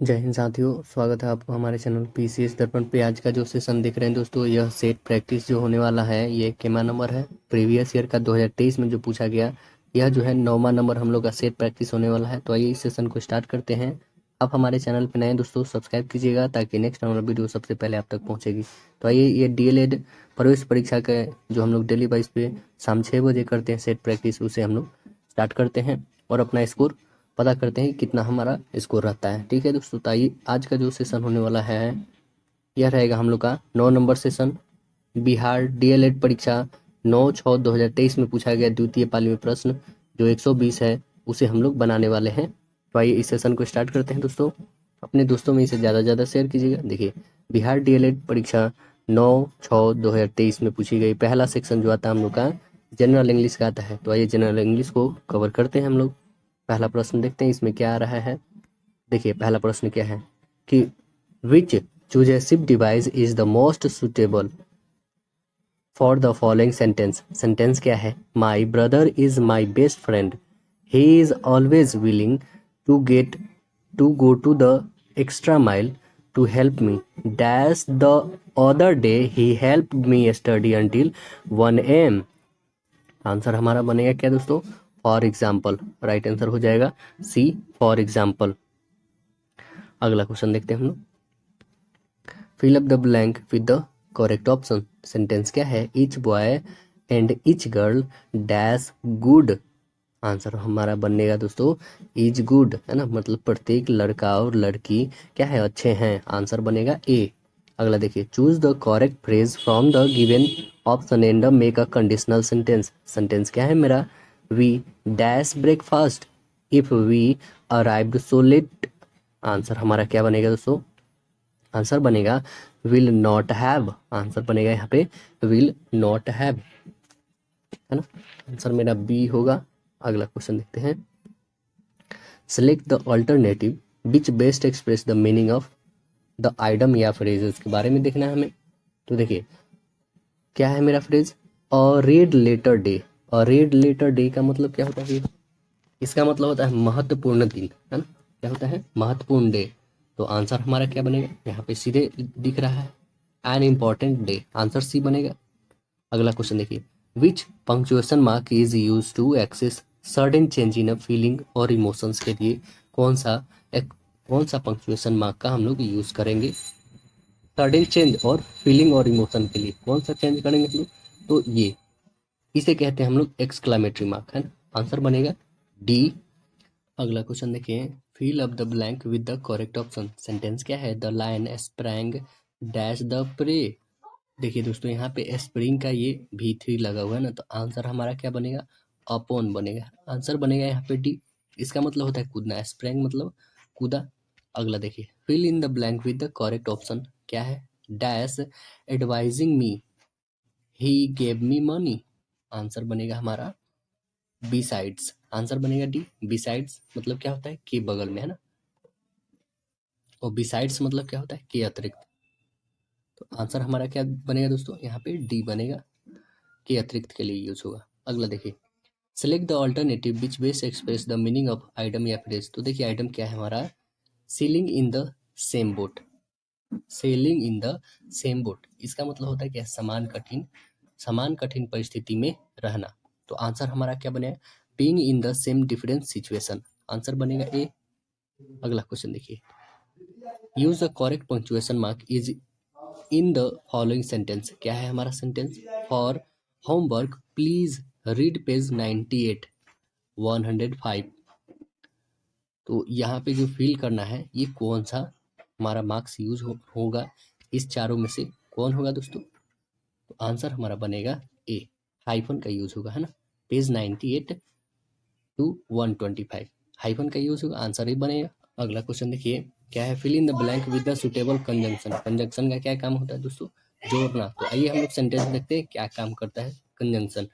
जय हिंद साथियों, स्वागत है आपको हमारे चैनल पीसीएस दर्पण पे। आज का जो सेशन देख रहे हैं दोस्तों, यह सेट प्रैक्टिस जो होने वाला है, ये कितना नंबर है? प्रीवियस ईयर का 2023 में जो पूछा गया, यह जो है 9वां नंबर हम लोग का सेट प्रैक्टिस होने वाला है। तो आइए इस सेशन को स्टार्ट करते हैं। आप हमारे चैनल पर नए दोस्तों, सब्सक्राइब कीजिएगा ताकि नेक्स्ट हमारा वीडियो सबसे पहले आप तक पहुँचेगी। तो आइए, ये DLED प्रवेश परीक्षा का जो हम लोग डेली बेस पे शाम 6 बजे करते हैं सेट प्रैक्टिस, उसे हम लोग स्टार्ट करते हैं और अपना स्कोर पता करते हैं कितना हमारा स्कोर रहता है। ठीक है दोस्तों, तो आइए आज का जो सेशन होने वाला है, यह रहेगा हम लोग का 9 नंबर सेशन। बिहार DLED परीक्षा 9/6/2023 में पूछा गया द्वितीय पाली में प्रश्न जो 120 है, उसे हम लोग बनाने वाले हैं। तो आइए इस सेशन को स्टार्ट करते हैं दोस्तों। अपने दोस्तों में इसे ज़्यादा से ज़्यादा शेयर कीजिएगा। देखिए, बिहार DLED परीक्षा 9/6/2023 में पूछी गई पहला सेक्शन जो आता है हम लोग का जनरल इंग्लिश का आता है। तो आइए जनरल इंग्लिश को कवर करते हैं हम लोग। पहला प्रश्न देखते हैं इसमें क्या आ रहा है। देखिए, पहला प्रश्न क्या है कि which cohesive device is the most suitable for the following sentence. Sentence क्या है? My brother is my best friend, he is always willing to go to the extra mile to help me dash the other day he help me study until 1 AM। Answer हमारा बनेगा क्या दोस्तों? For example. Right answer हो जाएगा C, for example. अगला question देखते हैं हम लोग। Fill up the blank with the correct option. Sentence क्या है? Each boy and each girl dash good. Answer हमारा बनेगा दोस्तों इज गुड, है ना, मतलब प्रत्येक लड़का और लड़की क्या है? अच्छे हैं। आंसर बनेगा ए। अगला देखिए, choose the correct phrase from the given option and make a conditional sentence. Sentence क्या है मेरा? We dash breakfast if we arrived so late. Answer हमारा क्या बनेगा दोस्तों? आंसर बनेगा विल नॉट हैव। आंसर बनेगा यहाँ पे विल नॉट हैव, है ना। आंसर मेरा बी होगा। अगला क्वेश्चन देखते हैं। Select the alternative which best express the meaning of the item या फ्रेजेस के बारे में देखना है हमें। तो देखिए, क्या है मेरा फ्रेज? अ रेड लेटर डे। अ रेड लेटर डे का मतलब क्या होता है? इसका मतलब होता है महत्वपूर्ण दिन, है ना। क्या होता है? महत्वपूर्ण डे। तो आंसर हमारा क्या बनेगा? यहाँ पे सीधे दिख रहा है an important day. Answer C बनेगा। अगला क्वेश्चन देखिए, which punctuation mark is use to access sudden change in a feeling और इमोशंस के लिए कौन सा पंक्चुएशन मार्क का हम लोग यूज करेंगे सडन चेंज और फीलिंग और इमोशन के लिए? कौन सा चेंज करेंगे हम लोग? तो ये इसे कहते हैं हम लोग एक्सक्लामेटरी मार्क, है ना। आंसर बनेगा डी। अगला क्वेश्चन देखिए, fill up the blank with the correct option. Sentence क्या है? The lion sprang dash the prey. देखिए दोस्तों, यहाँ पे स्प्रिंग का ये V3 लगा हुआ है ना, तो आंसर हमारा क्या बनेगा? अपॉन बनेगा। आंसर बनेगा यहाँ पे डी। इसका मतलब होता है कूदना, स्प्रैंग मतलब कूदा। अगला देखिए, fill in the blank with the correct option. क्या है? Dash advising me he gave me money. Answer बनेगा हमारा बी साइड्स। आंसर बनेगा डी, बी साइड्स मतलब क्या होता है? के बगल में, है ना। और बी साइड्स मतलब क्या होता है? के अतिरिक्त। तो आंसर हमारा क्या बनेगा दोस्तों? यहाँ पे डी बनेगा, के अतिरिक्त के लिए यूज होगा। अगला देखिए, select the alternative which best express the meaning of item या फ्रेज। तो देखिए, आइटम क्या है हमारा? Selling in the same boat. Selling in the same boat, इसका मतलब होता है क्या? समान कठिन परिस्थिति में रहना। तो आंसर हमारा क्या बनेगा? Being in the same different situation. Answer बनेगा ए। अगला क्वेश्चन देखिए, use the correct punctuation mark is in the following sentence. क्या है हमारा sentence? For homework please read page 98 105। तो यहाँ पे जो फिल करना है, ये कौन सा हमारा मार्क्स यूज होगा? इस चारों में से कौन होगा दोस्तों? तो आंसर हमारा बनेगा ए, हाइफन का यूज होगा, है ना। पेज 98 टू 125 हाइफन का यूज होगा, आंसर ही बनेगा। अगला क्वेश्चन देखिए, क्या है? Fill in the blank with the suitable conjunction. Conjunction का क्या काम होता है दोस्तों? जोड़ना। तो आइए हम लोग सेंटेंस देखते हैं क्या काम करता है conjunction.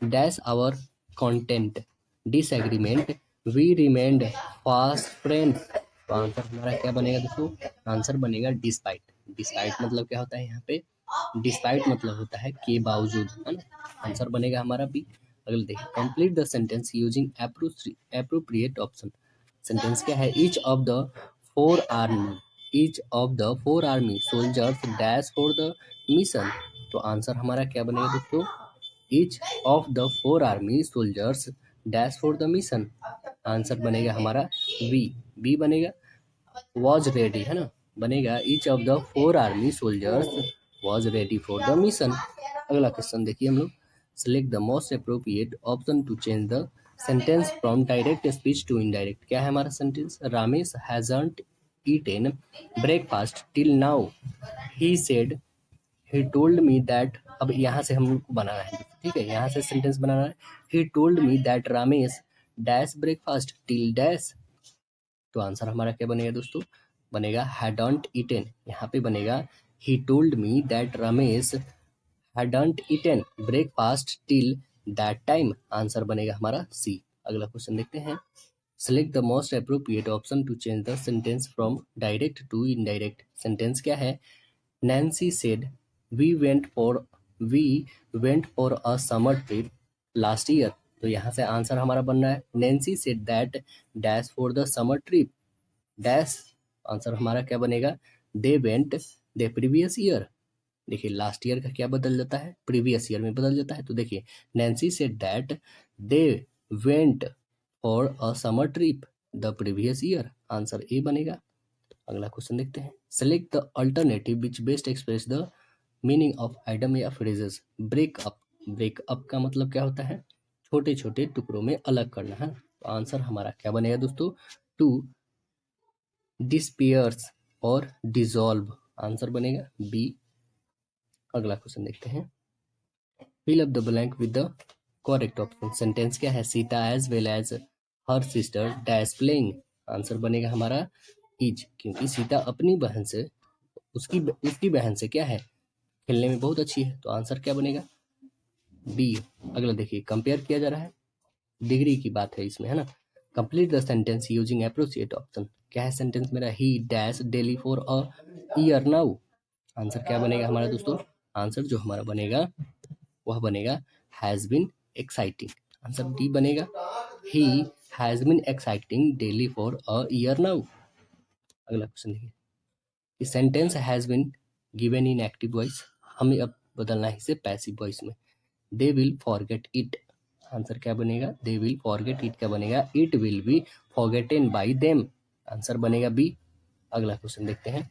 Dash our content disagreement we remained fast friends. तो आंसर हमारा क्या बनेगा दोस्तों? आंसर बनेगा डिस्पाइट। डिस्पाइट मतलब क्या होता है यहाँ पे? डिस्पाइट मतलब होता है के बावजूद, है ना। आंसर बनेगा हमारा बी। अगले देखिए, complete the sentence using appropriate option. Sentence क्या है? Each of the 4 army, each of the 4 army soldiers dash for the mission। तो आंसर हमारा क्या बनेगा दोस्तों, each of the 4 army soldiers dash for the mission। Answer बनेगा हमारा B बनेगा, was ready है ना, बनेगा each of the 4 army soldiers was ready for the mission। अगला क्वेश्चन देखिए हम लोग, select the most appropriate option to change the sentence from direct speech to indirect। क्या है हमारा sentence, Ramesh hasn't eaten breakfast till now, he said, he told me that। अब यहाँ से हम लोग को बनाना है, ठीक है, यहाँ से सेंटेंस बनाना है, he told me that Ramesh dash breakfast till dash। तो आंसर हमारा क्या बनेगा दोस्तों, बनेगा hadn't eaten। यहाँ पे बनेगा he told me that Ramesh hadn't eaten breakfast till that time। Answer बनेगा हमारा सी। अगला क्वेश्चन देखते हैं, select the most appropriate option to change the sentence from direct to indirect। Sentence क्या है, Nancy said we went for a summer trip last year। तो यहाँ से आंसर हमारा बन रहा है Nancy said that dash for the summer trip dash. Answer हमारा क्या बनेगा, they went the previous year. देखिए लास्ट ईयर का क्या बदल जाता है, प्रीवियस ईयर में बदल जाता है। तो देखिए Nancy said that they went for a summer trip the previous year. Answer A बनेगा। अगला क्वेश्चन देखते हैं, select the alternative which best express the meaning of item या फ्रेजेस। ब्रेकअप, ब्रेकअप का मतलब क्या होता है, छोटे छोटे टुकड़ों में अलग करना है। तो आंसर हमारा क्या बनेगा दोस्तों, टू डिस्पेयर्स और डिसॉल्व। आंसर बनेगा बी। अगला क्वेश्चन देखते हैं, fill up the blank with the correct option. Sentence क्या है, Sita as well as her sister dash playing. Answer बनेगा हमारा इज, क्योंकि सीता अपनी बहन से उसकी बहन से क्या है, खेलने में बहुत अच्छी है। तो आंसर क्या बनेगा, बी। अगला देखिए, कंपेयर किया जा रहा है, डिग्री की बात है इसमें, है ना। Complete the sentence using appropriate option. क्या है सेंटेंस मेरा, he dash daily for a year now. Answer क्या बनेगा हमारा दोस्तों, आंसर जो हमारा बनेगा वह बनेगा has been exciting. Answer D बनेगा, he has been exciting daily for a year now. अगला क्वेश्चन देखिए, sentence has been given in active voice, हमें अब बदलना है इसे पैसिव वॉइस में। They will forget it. Answer क्या बनेगा, दे विल फॉरगेट इट क्या बनेगा, it will be forgotten by them. Answer बनेगा बी। अगला क्वेश्चन देखते हैं,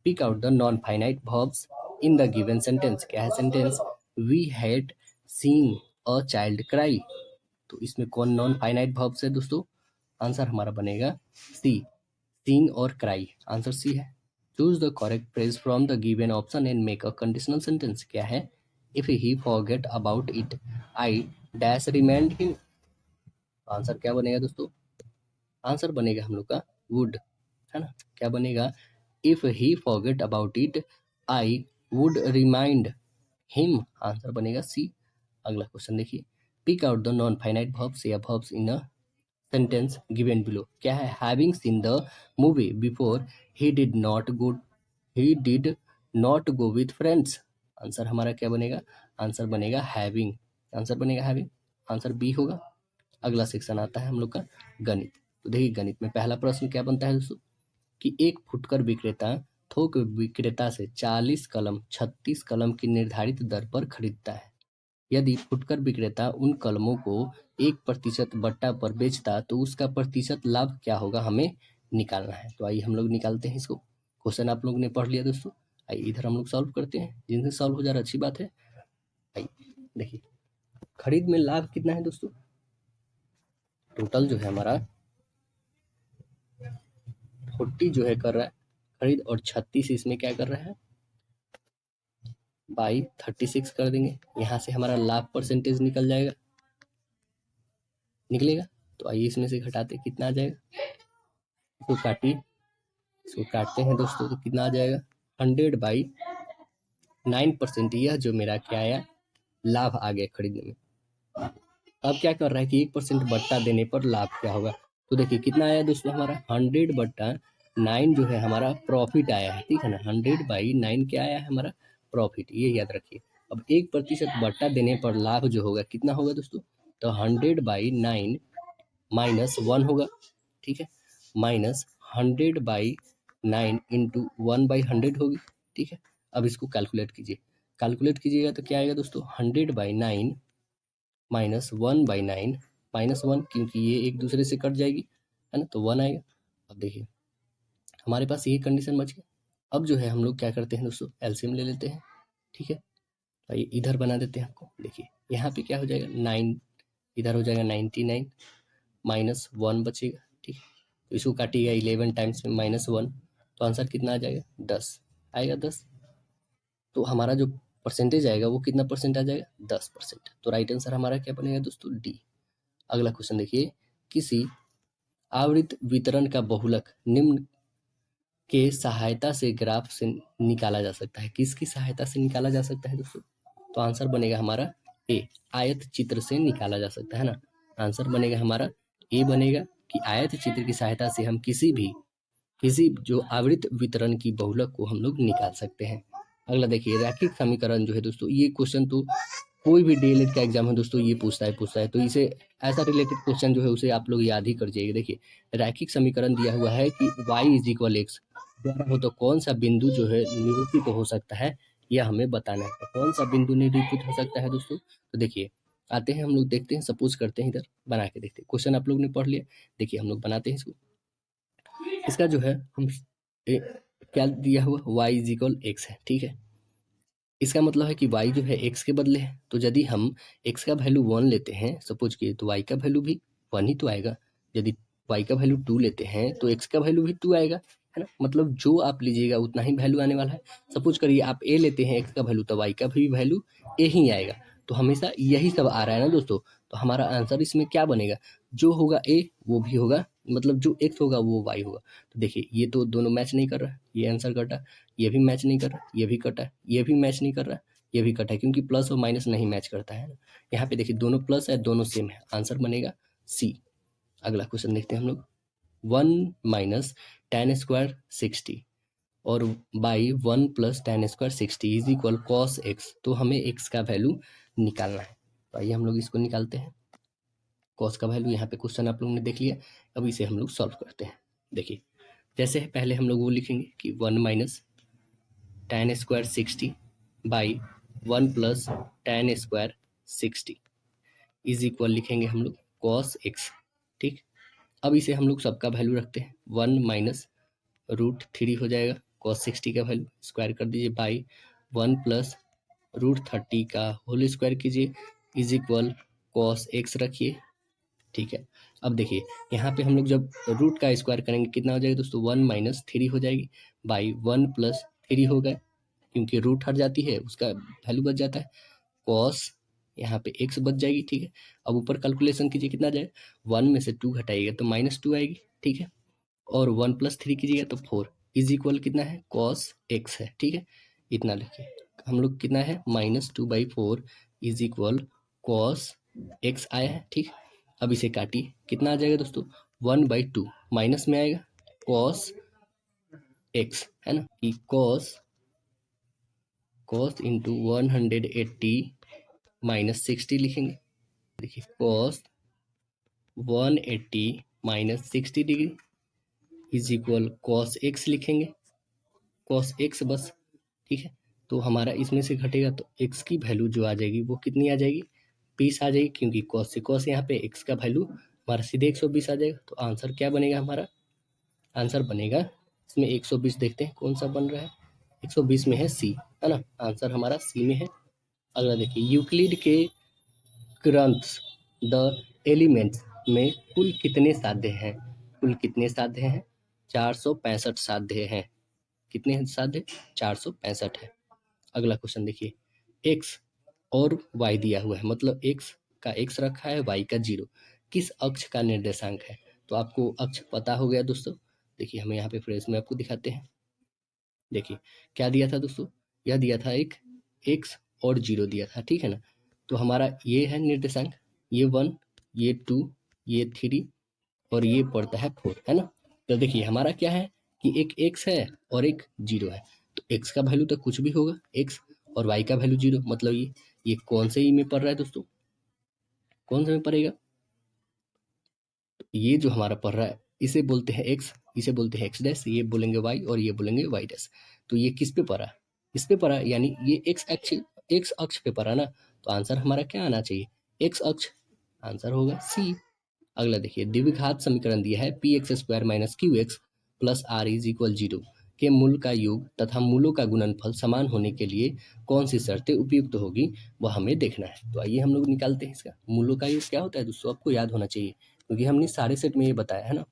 pick out the non finite verbs in the given sentence. क्या है sentence, we had seen a child cry. तो इसमें कौन नॉन फाइनाइट वर्ब्स है दोस्तों, आंसर हमारा बनेगा सी, सीन और क्राई। आंसर सी है। Choose the correct phrase from the given option and make a conditional sentence. क्या है, if he forget about it I dash remind him. Answer क्या बनेगा दोस्तों, आंसर बनेगा हम लोग का वुड, है ना। क्या बनेगा, if he forget about it I would remind him. Answer बनेगा सी। अगला क्वेश्चन देखिए, pick out the non finite verbs या verbs in a sentence given below. क्या है, having seen the movie before he did not go with friends. Answer हमारा क्या बनेगा, answer बनेगा हैविंग। आंसर बनेगा हैविंग, आंसर बी होगा। अगला सेक्शन आता है हम लोग का गणित। तो देखिए गणित में पहला प्रश्न क्या बनता है दोस्तों, कि एक फुटकर विक्रेता थोक विक्रेता से 40 कलम 36 कलम की निर्धारित दर पर खरीदता है। यदि फुटकर विक्रेता उन कलमों को 1% बट्टा पर बेचता तो उसका प्रतिशत लाभ क्या होगा, हमें निकालना है। तो आइए हम लोग निकालते हैं इसको। क्वेश्चन आप लोग ने पढ़ लिया दोस्तों, आइए इधर हम लोग सॉल्व करते हैं। जिनसे सॉल्व हो जा रहा है अच्छी बात है। आइए देखिए, खरीद में लाभ कितना है दोस्तों, टोटल जो है हमारा 40 जो है कर रहा है खरीद, और 36 इसमें क्या कर रहा है, बाई 36 कर देंगे। यहाँ से हमारा लाभ परसेंटेज निकल जाएगा, निकलेगा। तो आइए इसमें से घटाते कितना आ जाएगा, इसको काटिए, इसको काटते हैं दोस्तों तो कितना आ जाएगा, 100/9%। यह जो मेरा क्या आया, लाभ आ गया खरीदने में। अब क्या कर रहा है कि 1% बट्टा देने पर लाभ क्या होगा। तो देखिए कितना आया दोस्तों हमारा, 100/9 जो है हमारा प्रॉफिट आया है, ठीक है ना। 100/9 क्या आया है हमारा, प्रॉफिट, ये याद रखिए। अब 1% बट्टा देने पर लाभ जो होगा कितना होगा दोस्तों, तो 100/9 -1 होगा, ठीक है, -100/9 9 इंटू 1/100 होगी, ठीक है। अब इसको कैलकुलेट कीजिए, कैलकुलेट कीजिएगा तो क्या आएगा दोस्तों, 100/9 माइनस 1/9 -1, क्योंकि ये एक दूसरे से कट जाएगी, है ना, तो 1 आएगा। अब देखिए हमारे पास ये कंडीशन बच गया। अब जो है हम लोग क्या करते हैं दोस्तों, एलसीएम ले लेते हैं, ठीक है। आइए इधर बना देते हैं आपको, देखिए यहाँ पे क्या हो जाएगा, 9 इधर हो जाएगा 99 -1 बचेगा, ठीक है। तो इसको काटिएगा 11 टाइम्स में -1, तो आंसर कितना आ जाएगा, 10 आएगा, 10। तो हमारा जो परसेंटेज आएगा वो कितना परसेंट आ जाएगा, 10%। तो राइट आंसर हमारा क्या बनेगा दोस्तों, डी। अगला क्वेश्चन देखिए, किसी आवृत्त वितरण का बहुलक निम्न के सहायता से ग्राफ से निकाला जा सकता है। किसकी सहायता से निकाला जा सकता है दोस्तों, तो आंसर बनेगा हमारा ए, आयत चित्र से निकाला जा सकता है ना। आंसर बनेगा हमारा ए बनेगा कि आयत चित्र की सहायता से हम किसी जो आवृत्त वितरण की बहुलक को हम लोग निकाल सकते हैं। अगला देखिए, रैखिक समीकरण जो है दोस्तों, ये क्वेश्चन तो कोई भी डीएलएड का एग्जाम है दोस्तों ये पूछता है, तो इसे ऐसा रिलेटेड क्वेश्चन जो है उसे आप लोग याद ही कर जाइए। देखिए रैखिक समीकरण दिया हुआ है कि y = x द्वारा हो तो कौन सा बिंदु जो है निरूपित हो सकता है, यह हमें बताना है। तो कौन सा बिंदु निरूपित हो सकता है दोस्तों, तो देखिए आते हैं हम लोग, देखते हैं, सपोज करते हैं, इधर बना के देखते हैं। क्वेश्चन आप लोग ने पढ़ लिया, देखिए हम लोग बनाते हैं इसको। इसका जो है हम क्या दिया हुआ, y = x है, ठीक है। इसका मतलब है कि y जो है x के बदले है, तो यदि हम x का वैल्यू 1 लेते हैं सपोज किए, तो y का वैल्यू भी 1 ही तो आएगा। यदि y का वैल्यू 2 लेते हैं तो x का वैल्यू भी 2 आएगा, है ना। मतलब जो आप लीजिएगा उतना ही वैल्यू आने वाला है। सपोज करिए आप a लेते हैं x का वैल्यू, तो y का भी वैल्यू a ही आएगा। तो हमेशा यही सब आ रहा है ना दोस्तों, तो हमारा आंसर इसमें क्या बनेगा, जो होगा a वो भी होगा, मतलब जो x होगा वो y होगा। तो देखिए ये तो दोनों मैच नहीं कर रहा है, ये आंसर कटा, ये भी मैच नहीं कर रहा, ये भी कटा, ये भी मैच नहीं कर रहा, ये भी कटा है, क्योंकि प्लस और माइनस नहीं मैच करता है। यहाँ पे देखिए दोनों प्लस है, दोनों सेम है, आंसर बनेगा सी। अगला क्वेश्चन देखते हैं हम लोग, 1 - tan² 60 और बाई 1 + tan² 60 = cos x। तो हमें x का वैल्यू निकालना है, तो आइए हम लोग इसको निकालते हैं। cos का वैल्यू यहाँ पे क्वेश्चन आप लोगों ने देख लिया, अब इसे हम लोग सॉल्व करते हैं। देखिए जैसे पहले हम लोग वो लिखेंगे कि 1 - tan² 60 बाई 1 + tan² 60 = लिखेंगे हम लोग cos x, ठीक। अब इसे हम लोग सबका वैल्यू रखते हैं, 1 - √3 हो जाएगा, cos 60 का वैल्यू स्क्वायर कर दीजिए, बाई 1 + √30 का होल स्क्वायर कीजिए, = cos x रखिए, ठीक है। अब देखिए यहाँ पे हम लोग जब रूट का स्क्वायर करेंगे कितना हो जाएगा दोस्तों, 1 - 3 हो जाएगी, बाई 1 + 3 हो गए, क्योंकि रूट हट जाती है उसका वैल्यू बच जाता है, कॉस यहाँ पे x बच जाएगी, ठीक है। अब ऊपर कैलकुलेशन कीजिए कितना आ जाएगा, 1 में से 2 घटाइएगा तो -2 आएगी, ठीक है। और 1 + 3 कीजिएगा तो 4 = कितना है, cos x है, ठीक है। इतना लिखिए हम लोग, कितना है -2/4 = cos x आया है, ठीक। अब इसे काटिए कितना आ जाएगा दोस्तों, 1/2 माइनस में आएगा cos x, है ना, कि cos इंटू 180 - 60 लिखेंगे। देखिए cos 180 - 60 डिग्री = cos x लिखेंगे, cos x बस, ठीक है। तो हमारा इसमें से घटेगा तो x की वैल्यू जो आ जाएगी वो कितनी आ जाएगी, 20 आ जाएगी, क्योंकि cos से cos यहाँ पे x का वैल्यू हमारा सीधे 120 आ जाएगा। तो आंसर क्या बनेगा हमारा, आंसर बनेगा इसमें 120, देखते हैं कौन सा बन रहा है, 120 में है सी, है ना, आंसर हमारा सी में है। अगला देखिए, यूक्लिड के ग्रंथ्स द एलिमेंट्स में कुल कितने साध्य हैं, कुल कितने साध्य हैं, 465 साध्य हैं। कितने हैं साध्य, 465 है। अगला क्वेश्चन देखिए, x और y दिया हुआ है, मतलब x का x रखा है, y का 0, किस अक्ष का निर्देशांक है। तो आपको अक्ष पता हो गया दोस्तों, देखिए हमें यहाँ पे फ्रेज में आपको दिखाते हैं। देखिए क्या दिया था दोस्तों, यह दिया था एक x और 0 दिया था, ठीक है ना। तो हमारा ये है निर्देशांक, ये 1, ये 2, ये 3 और ये पड़ता है 4, है ना। तो देखिए हमारा क्या है कि एक x है और एक 0 है, तो x का वैल्यू तो कुछ भी होगा x, और y का वैल्यू 0, मतलब ये कौन से ई में पड़ रहा है दोस्तों, कौन से में पड़ेगा, तो ये जो हमारा पड़ रहा है इसे बोलते हैं x, इसे बोलते हैं एक्स डैश, ये बोलेंगे वाई और ये बोलेंगे वाई डैश। तो ये किस पे पड़ा, इस पे पड़ा, यानी ये एक्स अक्ष पे पड़ा ना, तो आंसर हमारा क्या आना चाहिए, एक्स अक्ष, आंसर होगा सी। अगला देखिए, द्विघात समीकरण दिया है P X square minus Q X plus R is equal 0 के मूल का योग तथा मूलों का गुणनफल समान होने के लिए कौन सी शर्तें उपयुक्त होगी, वह हमें देखना है। तो आइए हम लोग निकालते हैं इसका मूलों का योग क्या होता है दोस्तों, आपको याद होना चाहिए क्योंकि हमने सारे सेट में ये बताया है ना।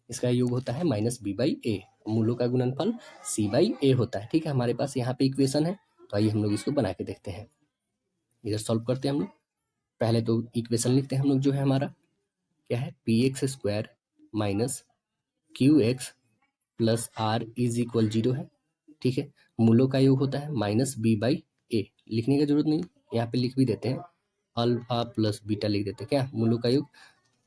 इसका योग होता है माइनस बी बाई ए, मूलों का गुणनफल सी बाई ए होता है। ठीक है, हमारे पास यहाँ पे इक्वेशन है, तो आइए हम लोग इसको बना के देखते हैं। इधर सॉल्व करते हैं हम लोग। पहले तो इक्वेशन लिखते हैं हम लोग, जो है हमारा क्या है, P X square minus Q X plus R is equal 0 है। ठीक है, मूलों का योग होता है माइनस बी बाई ए, लिखने की जरूरत नहीं, यहाँ पे लिख भी देते हैं, अल्फा प्लस बीटा लिख देते हैं, क्या मूलों का योग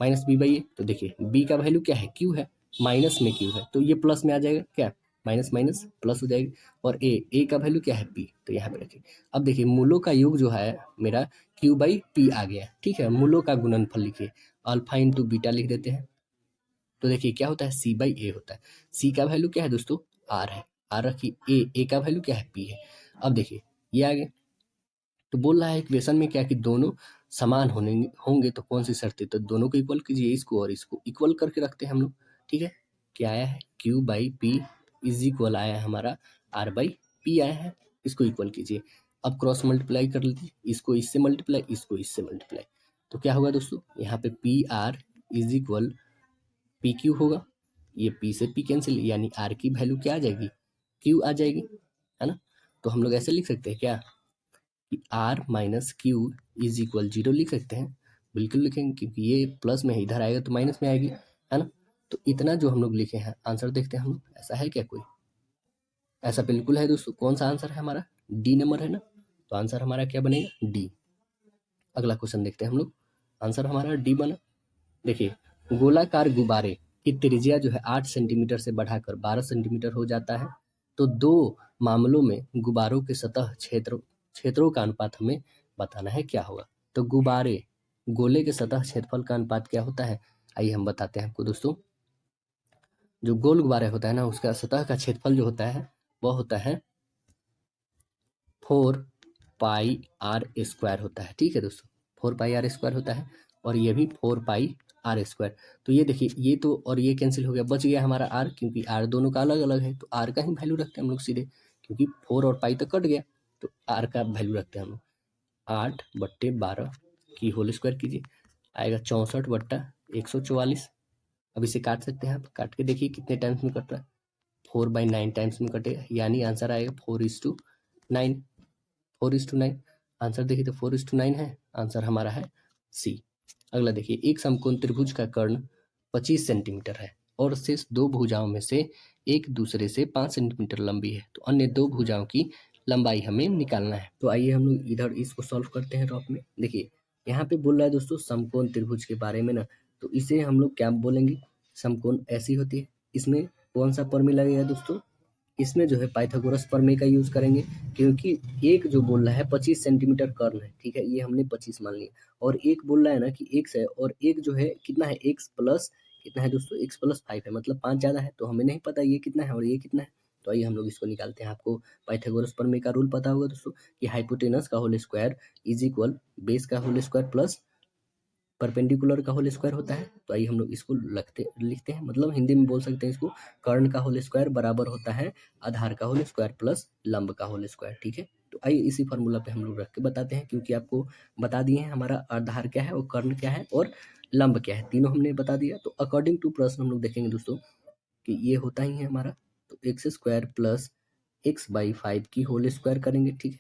माइनस बी बाई ए। तो देखिए बी का वैल्यू क्या है, क्यू है, माइनस में क्यू है, तो ये प्लस में आ जाएगा, क्या माइनस माइनस प्लस हो जाएगी। और ए का वैल्यू क्या है, पी, तो यहाँ पे रखिए। अब देखिए मूलों का योग जो है मेरा क्यू बाई पी आ गया। ठीक है, मूलों का गुणनफल लिखिए, अल्फा इंटू बीटा लिख देते हैं। तो देखिए क्या होता है, सी बाई ए होता है। सी का वैल्यू क्या है दोस्तों, आर है, आर रखिए। ए का वैल्यू क्या है, पी है। अब देखिए ये आ गया, तो बोल रहा है इक्वेशन में क्या कि दोनों समान होंगे तो कौन सी शर्तें, तो दोनों को इक्वल कीजिए, इसको और इसको इक्वल करके रखते हैं हम लोग। ठीक है, क्या आया है, Q by P is equal आया है हमारा आर बाई पी आया है, इसको इक्वल कीजिए। अब क्रॉस मल्टीप्लाई कर लीजिए, इसको इससे मल्टीप्लाई, इसको इससे मल्टीप्लाई, तो क्या होगा दोस्तों, यहाँ पे P R is equal P Q होगा, ये पी से पी कैंसिल, यानी आर की वैल्यू क्या आ जाएगी, क्यू आ जाएगी, है ना। तो हम लोग ऐसे लिख सकते हैं क्या कि R minus Q is equal 0 लिख सकते हैं, बिल्कुल लिखेंगे क्योंकि ये प्लस में इधर आएगा तो माइनस में आएगी, है ना। तो इतना जो हम लोग लिखे हैं, आंसर देखते हैं हम लोग, ऐसा है क्या कोई, ऐसा बिल्कुल है दोस्तों। कौन सा आंसर है हमारा, डी नंबर है ना, तो आंसर हमारा क्या बनेगा, डी। अगला क्वेश्चन देखते हैं हम लोग, आंसर हमारा डी बना। देखिए, गोलाकार गुब्बारे की त्रिज्या जो है 8 सेंटीमीटर से बढ़ाकर 12 सेंटीमीटर हो जाता है, तो दो मामलों में गुब्बारों के सतह क्षेत्रों का अनुपात हमें बताना है, क्या होगा। तो गुब्बारे गोले के सतह क्षेत्रफल का अनुपात क्या होता है, आइए हम बताते हैं आपको दोस्तों। जो गोल गुब्बारे होता है ना, उसका सतह का क्षेत्रफल जो होता है वह होता है 4 पाई r² होता है। ठीक है दोस्तों, 4 पाई r² होता है, और ये भी 4 पाई r²। तो ये देखिए, ये तो और ये कैंसिल हो गया, बच गया हमारा r, क्योंकि r दोनों का अलग अलग है, तो r का ही वैल्यू रखते हैं हम लोग सीधे, क्योंकि 4 और पाई तक कट गया, तो r का वैल्यू रखते हैं हम लोग। 8/12 की होल स्क्वायर कीजिए, आएगा 64/144। अब इसे काट सकते हैं आप, काट के देखिए कितने टाइम्स में कट रहा है, 4/9 टाइम्स में कटेगा, यानी आंसर आएगा 4:9, 4:9। आंसर देखिए तो 4:9 है, आंसर हमारा है सी। अगला देखिए, एक समकोण त्रिभुज का कर्ण 25 सेंटीमीटर है और शेष दो भुजाओं में से एक दूसरे से 5 सेंटीमीटर लंबी है, तो अन्य दो भुजाओं की लंबाई हमें निकालना है। तो आइए हम लोग इधर इसको सॉल्व करते हैं रफ में। देखिए यहाँ पे बोल रहा है दोस्तों समकोण त्रिभुज के बारे में ना, तो इसे हम लोग क्या बोलेंगे, समकोण ऐसी होती है। इसमें कौन सा प्रमेय लगेगा दोस्तों, इसमें जो है पाइथागोरस प्रमेय का यूज करेंगे, क्योंकि एक जो बोल रहा है 25 सेंटीमीटर कर्ण है, ठीक है, ये हमने 25 मान लिया, और एक बोल रहा है ना कि x है, और एक जो है कितना है, x प्लस कितना है दोस्तों, x+5 है, मतलब 5 ज्यादा है, तो हमें नहीं पता ये कितना है और ये कितना है। तो आइए हम लोग इसको निकालते हैं। आपको पाइथागोरस प्रमेय का रूल पता होगा दोस्तों, कि हाइपोटेनस का whole square is equal base का होल स्क्वायर प्लस परपेंडिकुलर का होल स्क्वायर होता है। तो आइए हम लोग इसको लिखते हैं, मतलब हिंदी में बोल सकते हैं इसको, कर्ण का होल स्क्वायर बराबर होता है आधार का होल स्क्वायर प्लस लंब का होल स्क्वायर। ठीक है, तो आइए इसी फार्मूला पे हम लोग रख के बताते हैं, क्योंकि आपको बता दिए हैं हमारा आधार क्या है और कर्ण क्या है और लंब क्या है, तीनों हमने बता दिया। तो अकॉर्डिंग टू प्रश्न हम लोग देखेंगे दोस्तों कि ये होता ही है हमारा, तो x² प्लस x/5 की होल स्क्वायर करेंगे, ठीक है,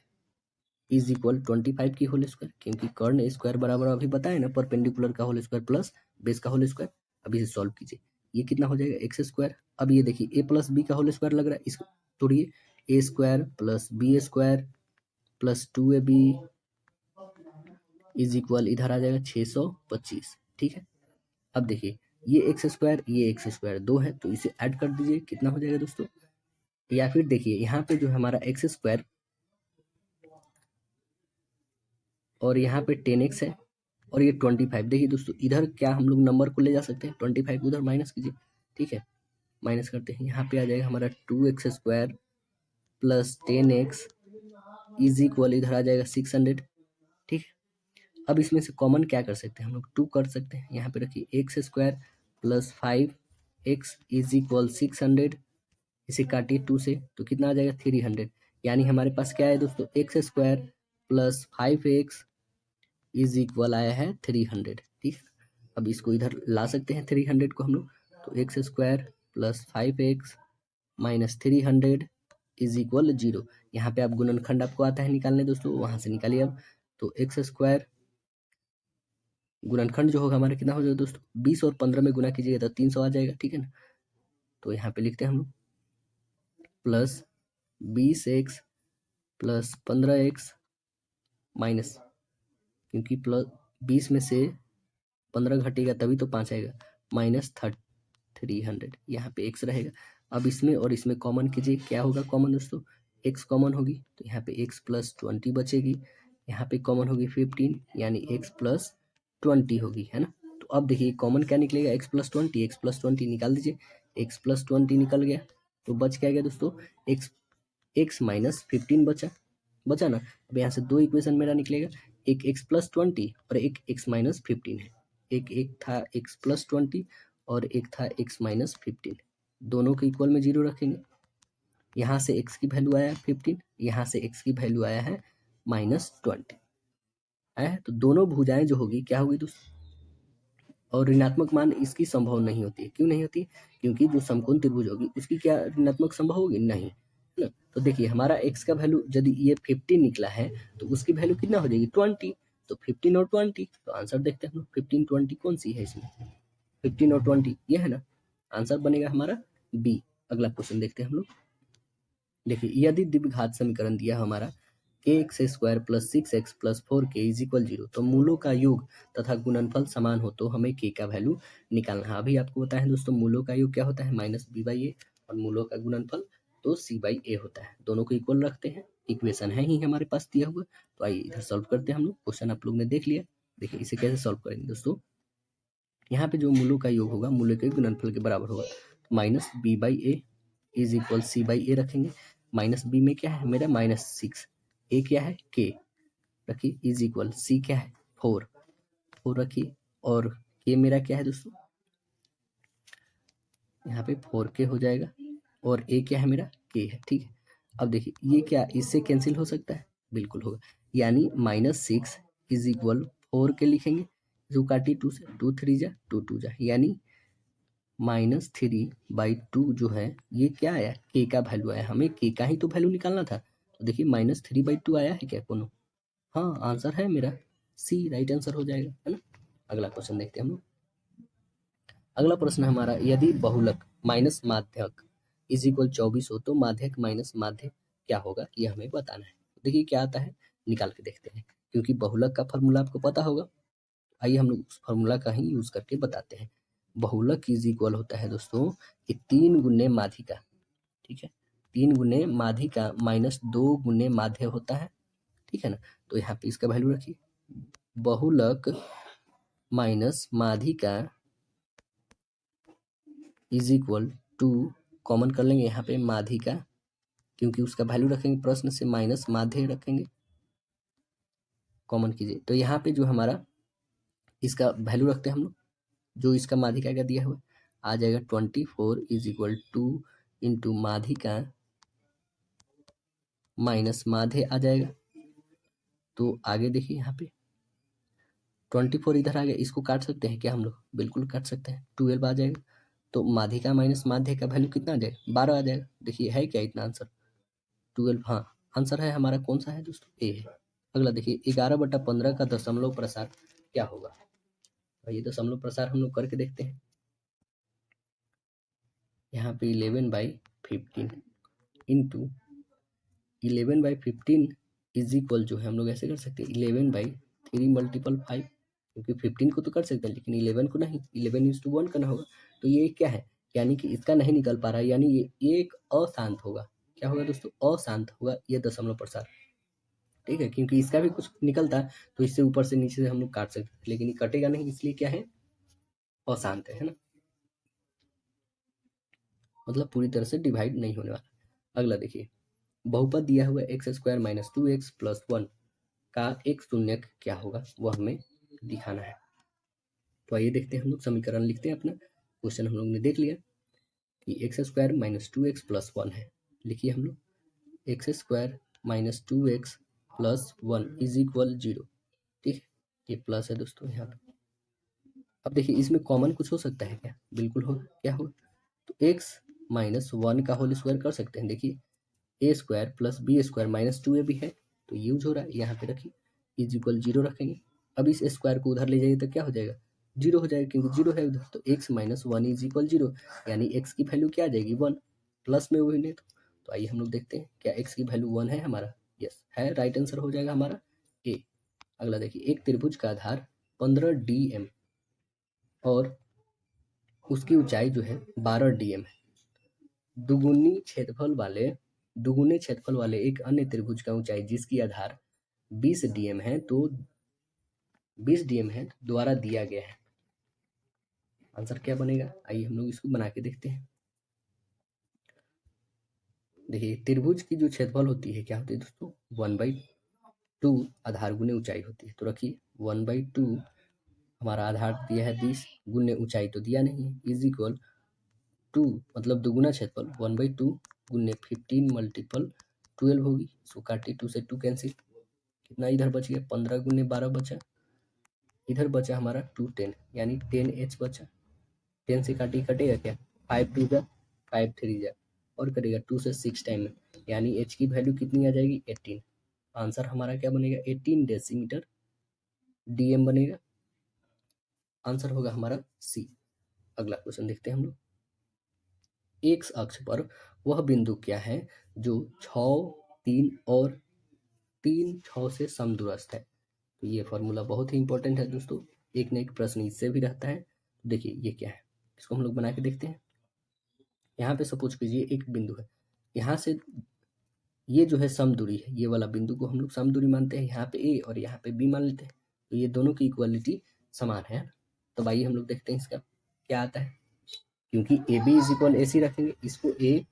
इज इक्वल 25 की होल स्क्वायर, क्योंकि कर्ण स्क्वायर बराबर अभी बताए ना परपेंडिकुलर का होल स्क्वायर प्लस बेस का होल स्क्वायर। अब इसे सॉल्व कीजिए, ये कितना हो जाएगा, x²। अब ये देखिए a प्लस बी का होल स्क्वायर लग रहा है, इसको तोड़िए, a² plus b² plus 2ab is equal इधर आ जाएगा 625। ठीक है, अब देखिए ये x² दो है, तो इसे ऐड कर दीजिए, कितना हो जाएगा दोस्तों, या फिर देखिए यहाँ पे जो हमारा x² और यहाँ पे 10x है और ये 25। देखिए दोस्तों, इधर क्या हम लोग नंबर को ले जा सकते हैं, 25 उधर माइनस कीजिए, ठीक है, माइनस करते हैं, यहाँ पे आ जाएगा हमारा 2x² plus 10x is equal, इधर आ जाएगा 600। ठीक है, अब इसमें से कॉमन क्या कर सकते हैं हम लोग, 2 कर सकते हैं, यहाँ पे रखिए x² plus 5x is equal 600, इसे काटिए 2 से तो कितना आ जाएगा 300। यानी हमारे पास क्या है दोस्तों, x² plus 5x is equal आया है 300। ठीक है, अब इसको इधर ला सकते हैं 300 को हम लोग, तो x² plus 5x minus 300 is equal 0। यहाँ पे आप गुणनखंड आपको आता है निकालने दोस्तों, वहां से निकालिए अब। तो x² गुणनखंड जो होगा हमारा कितना हो जाएगा दोस्तों, 20 और 15 में गुना कीजिएगा तो 300 आ जाएगा। ठीक है ना, तो यहाँ पे लिखते हैं हम लोग plus 20x plus 15x minus, क्योंकि प्लस 20 में से 15 घटेगा तभी तो 5 आएगा, माइनस 300, यहाँ पे x रहेगा। अब इसमें और इसमें कॉमन कीजिए, क्या होगा कॉमन दोस्तों, x कॉमन होगी तो यहाँ पे x प्लस 20 बचेगी, यहाँ पे कॉमन होगी 15 यानी x प्लस 20 होगी, है ना। तो अब देखिए कॉमन क्या निकलेगा, x प्लस 20 निकाल दीजिए, x प्लस 20 निकल गया, तो बच क्या गया दोस्तों, x माइनस 15 बचा ना। अब यहाँ से 2 इक्वेशन मेरा निकलेगा, एक x प्लस 20 और एक x माइनस 15 है, एक था x प्लस 20 और एक था x माइनस 15, दोनों के इक्वल में 0 रखेंगे। यहाँ से x की वैल्यू आया है 15, यहाँ से x की वैल्यू आया है -20 है, तो दोनों भुजाएं जो होगी क्या होगी दोस्तों, और ऋणात्मक मान इसकी संभव नहीं होती है। क्यों नहीं होती, क्योंकि जो समकोण त्रिभुज होगी उसकी क्या ऋणात्मक संभव होगी, नहीं, है ना। तो देखिए हमारा x का वैल्यू यदि ये 15 निकला है तो उसकी वैल्यू कितना हो जाएगी 20, तो 15 और 20, तो आंसर देखते हैं हम लोग, 15 20 कौन सी है इसमें, 15 और 20 ये है ना, आंसर बनेगा हमारा बी। अगला क्वेश्चन देखते हैं हम लोग, देखिए यदि द्विघात समीकरण दिया हमारा kx² plus 6x plus 4k is equal 0, तो मूलों का योग तथा गुणनफल समान हो तो हमें k का वैल्यू निकालना है। अभी आपको बताया है दोस्तों, मूलों का योग क्या होता है -b/a और मूलों का गुणनफल तो c/a होता है, दोनों को इक्वल रखते हैं, इक्वेशन है ही हमारे पास दिया हुआ। तो आइए इधर सॉल्व करते हैं हम लोग, क्वेश्चन आप लोग ने देख लिया। देखिए इसे कैसे सॉल्व करेंगे दोस्तों, यहाँ पे जो मूलों का योग होगा मूलों के गुणनफल के बराबर होगा, -b/a इज इक्वल c/a रखेंगे, माइनस बी में क्या है मेरा -6, ए क्या है के रखिए इज इक्वल, सी क्या है 4 रखिए, और के मेरा क्या है दोस्तों, यहाँ पे 4k हो जाएगा, और ए क्या है मेरा के है। ठीक है, अब देखिए ये क्या इससे कैंसिल हो सकता है, बिल्कुल होगा, यानी -6 इज इक्वल 4k लिखेंगे, जो काटी 2 से, 2 3 जा 2 2 जा, यानी -3/2 जो है ये क्या आया, के का वैल्यू आया, हमें के का ही तो वैल्यू निकालना था। तो देखिए -3/2 आया है क्या कोनो, हाँ आंसर है मेरा सी, राइट आंसर हो जाएगा, है ना। अगला क्वेश्चन देखते हैं हम लोग, अगला प्रश्न हमारा, यदि बहुलक माइनस माध्यक इज इक्वल 24 हो तो माध्यक माइनस माध्य क्या होगा, ये हमें बताना है। देखिए क्या आता है निकाल के देखते हैं, क्योंकि बहुलक का फॉर्मूला आपको पता होगा, आइए हम लोग उस फॉर्मूला का ही यूज करके बताते हैं। बहुलक इज इक्वल होता है दोस्तों कि 3 गुने माध्यिका, ठीक है, 3 गुने माध्यिका माइनस 2 गुने माध्य होता है, ठीक है ना। तो यहाँ पे इसका वैल्यू रखिए, बहुलक माइनस माध्यिका इज इक्वल टू, कॉमन कर लेंगे यहाँ पे माध्यिका, क्योंकि उसका वैल्यू रखेंगे प्रश्न से, माइनस माध्य रखेंगे, कॉमन कीजिए, तो यहाँ पे जो हमारा इसका वैल्यू रखते हैं हम लोग, जो इसका माध्यिका का दिया हुआ आ जाएगा 24 इज इक्वल टू इंटू माध्यिका माइनस माध्य आ जाएगा। तो आगे देखिए यहाँ पे 24 इधर आ गया, इसको काट सकते हैं क्या हम लोग, बिल्कुल काट सकते हैं, 12 आ जाएगा, तो माध्यिका माइनस माध्य का वैल्यू कितना आ जाएगा 12 आ जाएगा। देखिए है क्या इतना आंसर 12, हाँ आंसर है हमारा कौन सा है दोस्तों, ए है। अगला देखिए 11/15 का दशमलव प्रसार क्या होगा, ये दशमलव प्रसार हम लोग करके देखते हैं। यहाँ पे 11/15 इंटू 11/15 इज इक्वल, जो है हम लोग ऐसे कर सकते हैं 11/3 मल्टीपल 5, क्योंकि 15 को तो कर सकते हैं लेकिन 11 को नहीं, 11:1 करना होगा। तो ये क्या है, यानी कि इसका नहीं निकल पा रहा है, यानी ये एक अशांत होगा, क्या होगा दोस्तों, अशांत होगा ये दशमलव प्रसार, ठीक है, क्योंकि इसका भी कुछ निकलता तो इससे ऊपर से नीचे से हम लोग काट सकते, लेकिन ये कटेगा नहीं, इसलिए क्या है अशांत है ना। मतलब पूरी तरह से डिवाइड नहीं होने वाला। अगला देखिए, बहुपद दिया हुआ x square minus 2x plus 1 का एक शून्यक क्या होगा, वह हमें दिखाना है। तो आइए देखते हैं, हम लोग समीकरण लिखते हैं अपना। क्वेश्चन हम लोग ने देख लिया कि x square minus 2x plus 1 है। लिखिए हम लोग x square minus 2x plus 1 is equal 0। ठीक है, ये प्लस है दोस्तों यहाँ पे। अब देखिए, इसमें कॉमन कुछ हो सकता है क्या? बिल्कुल हो, क्या हो, तो x माइनस 1 का होल स्क्वायर कर सकते हैं। देखिए A square plus B square minus 2ab है, तो यूज हो रहा है, यहाँ पे रखिए इज इक्वल 0 रखेंगे। अब इस स्क्वायर को उधर ले जाइए तो क्या हो जाएगा, 0 हो जाएगा, क्योंकि 0 है उधर। तो x माइनस 1 इज इक्वल 0, यानी x की वैल्यू क्या आ जाएगी, 1, प्लस में वही नहीं तो आइए हम लोग देखते हैं क्या x की वैल्यू 1 है हमारा। यस है, राइट आंसर हो जाएगा हमारा ए। अगला देखिए, एक त्रिभुज का आधार 15 dm और उसकी ऊंचाई जो है 12 dm है। दुगुने क्षेत्रफल वाले एक अन्य त्रिभुज का ऊंचाई जिसकी आधार 20 dm है तो 20 dm है द्वारा दिया गया है। आंसर क्या बनेगा, आइए हम लोग इसको बना के देखते हैं। देखिए, त्रिभुज की जो क्षेत्रफल होती है क्या होती है दोस्तों, 1/2 आधार गुने ऊंचाई होती है। तो रखिए 1/2 हमारा आधार दिया है 20, गुने ऊंचाई तो दिया नहीं है, इज इक्वल 2 मतलब दुगुना क्षेत्रफल 1/2 गुने 15 मल्टीपल 12 होगी। सो काटिए, 2 से 2 कैंसिल, कितना इधर बच गया, 15 गुने 12 बचा, इधर बचा हमारा 2 10 यानी 10h बचा। 10 से काटिए, कटेगा क्या, 5 2 जा 5 3 जा, और कटेगा 2 से 6 टाइम में, यानी h की वैल्यू कितनी आ जाएगी, 18। आंसर हमारा क्या बनेगा, 18 डेसीमीटर dm बनेगा। आंसर होगा हमारा सी। अगला क्वेश्चन देखते हैं हम लोग। एक्स अक्ष पर वह बिंदु क्या है जो 6 3 और 3 6 से समदूरस्थ है। तो ये फॉर्मूला बहुत ही इंपॉर्टेंट है दोस्तों, एक न एक प्रश्न इससे भी रहता है। तो देखिए ये क्या है, इसको हम लोग बना के देखते हैं। यहाँ पे सपोज कीजिए एक बिंदु है, यहाँ से ये जो है समदूरी है, ये वाला बिंदु को हम लोग समदूरी मानते हैं। यहाँ पे ए और यहाँ पे बी मान लेते हैं, तो ये दोनों की इक्वालिटी समान है। तो आइए हम लोग देखते हैं इसका क्या आता है। क्योंकि ए बी इज इक्वल ए सी रखेंगे, इसको ए,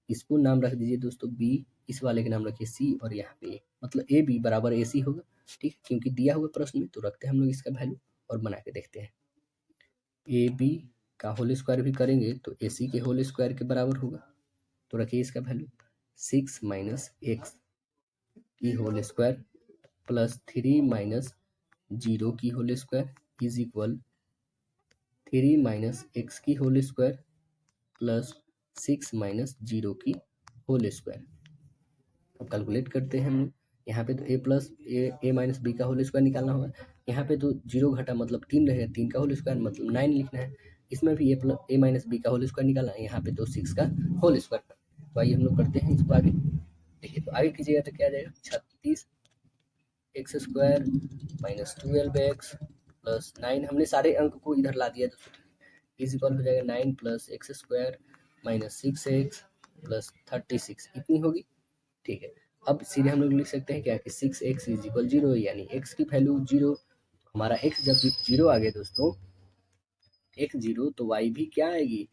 इसको नाम रख दीजिए दोस्तों बी, इस वाले के नाम रखिए सी, और यहाँ पे ए, मतलब ए बी बराबर ए सी होगा। ठीक है, क्योंकि दिया हुआ प्रश्न में, तो रखते हैं हम लोग इसका वैल्यू और बना के देखते हैं। ए बी का होल स्क्वायर भी करेंगे तो ए सी के होल स्क्वायर के बराबर होगा। तो रखिए इसका वैल्यू 6 माइनस एक्स की होल स्क्वायर प्लस 3 माइनस 0 की whole square is equal 3 minus X की होल स्क्वायर प्लस 6 माइनस 0 की होल स्क्वायर। अब कैलकुलेट करते हैं हम लोग। यहाँ पे तो ए प्लस ए माइनस बी का होल स्क्वायर निकालना होगा। यहाँ पे तो 0 घटा मतलब 3 रहेगा, 3 का होल स्क्वायर मतलब 9 लिखना है। इसमें भी ए माइनस बी का होल स्क्वायर निकालना है, यहाँ पे तो 6 का होल स्क्वायर। तो आइए हम लोग करते हैं इसको आगे। देखिए तो आगे कीजिएगा तो क्या आ जाएगा, 36 x square minus 12x plus 9, हमने सारे अंक को इधर ला दिया दोस्तों, इज इक्वल हो जाएगा 9 plus x square minus 6x plus 36, इतनी होगी। ठीक है, अब सीधे हम लोग लिख सकते हैं क्या कि 6x इज इक्वल 0, यानी x की वैल्यू 0। हमारा x जब 0 आ गया दोस्तों, x 0 तो y भी क्या आएगी,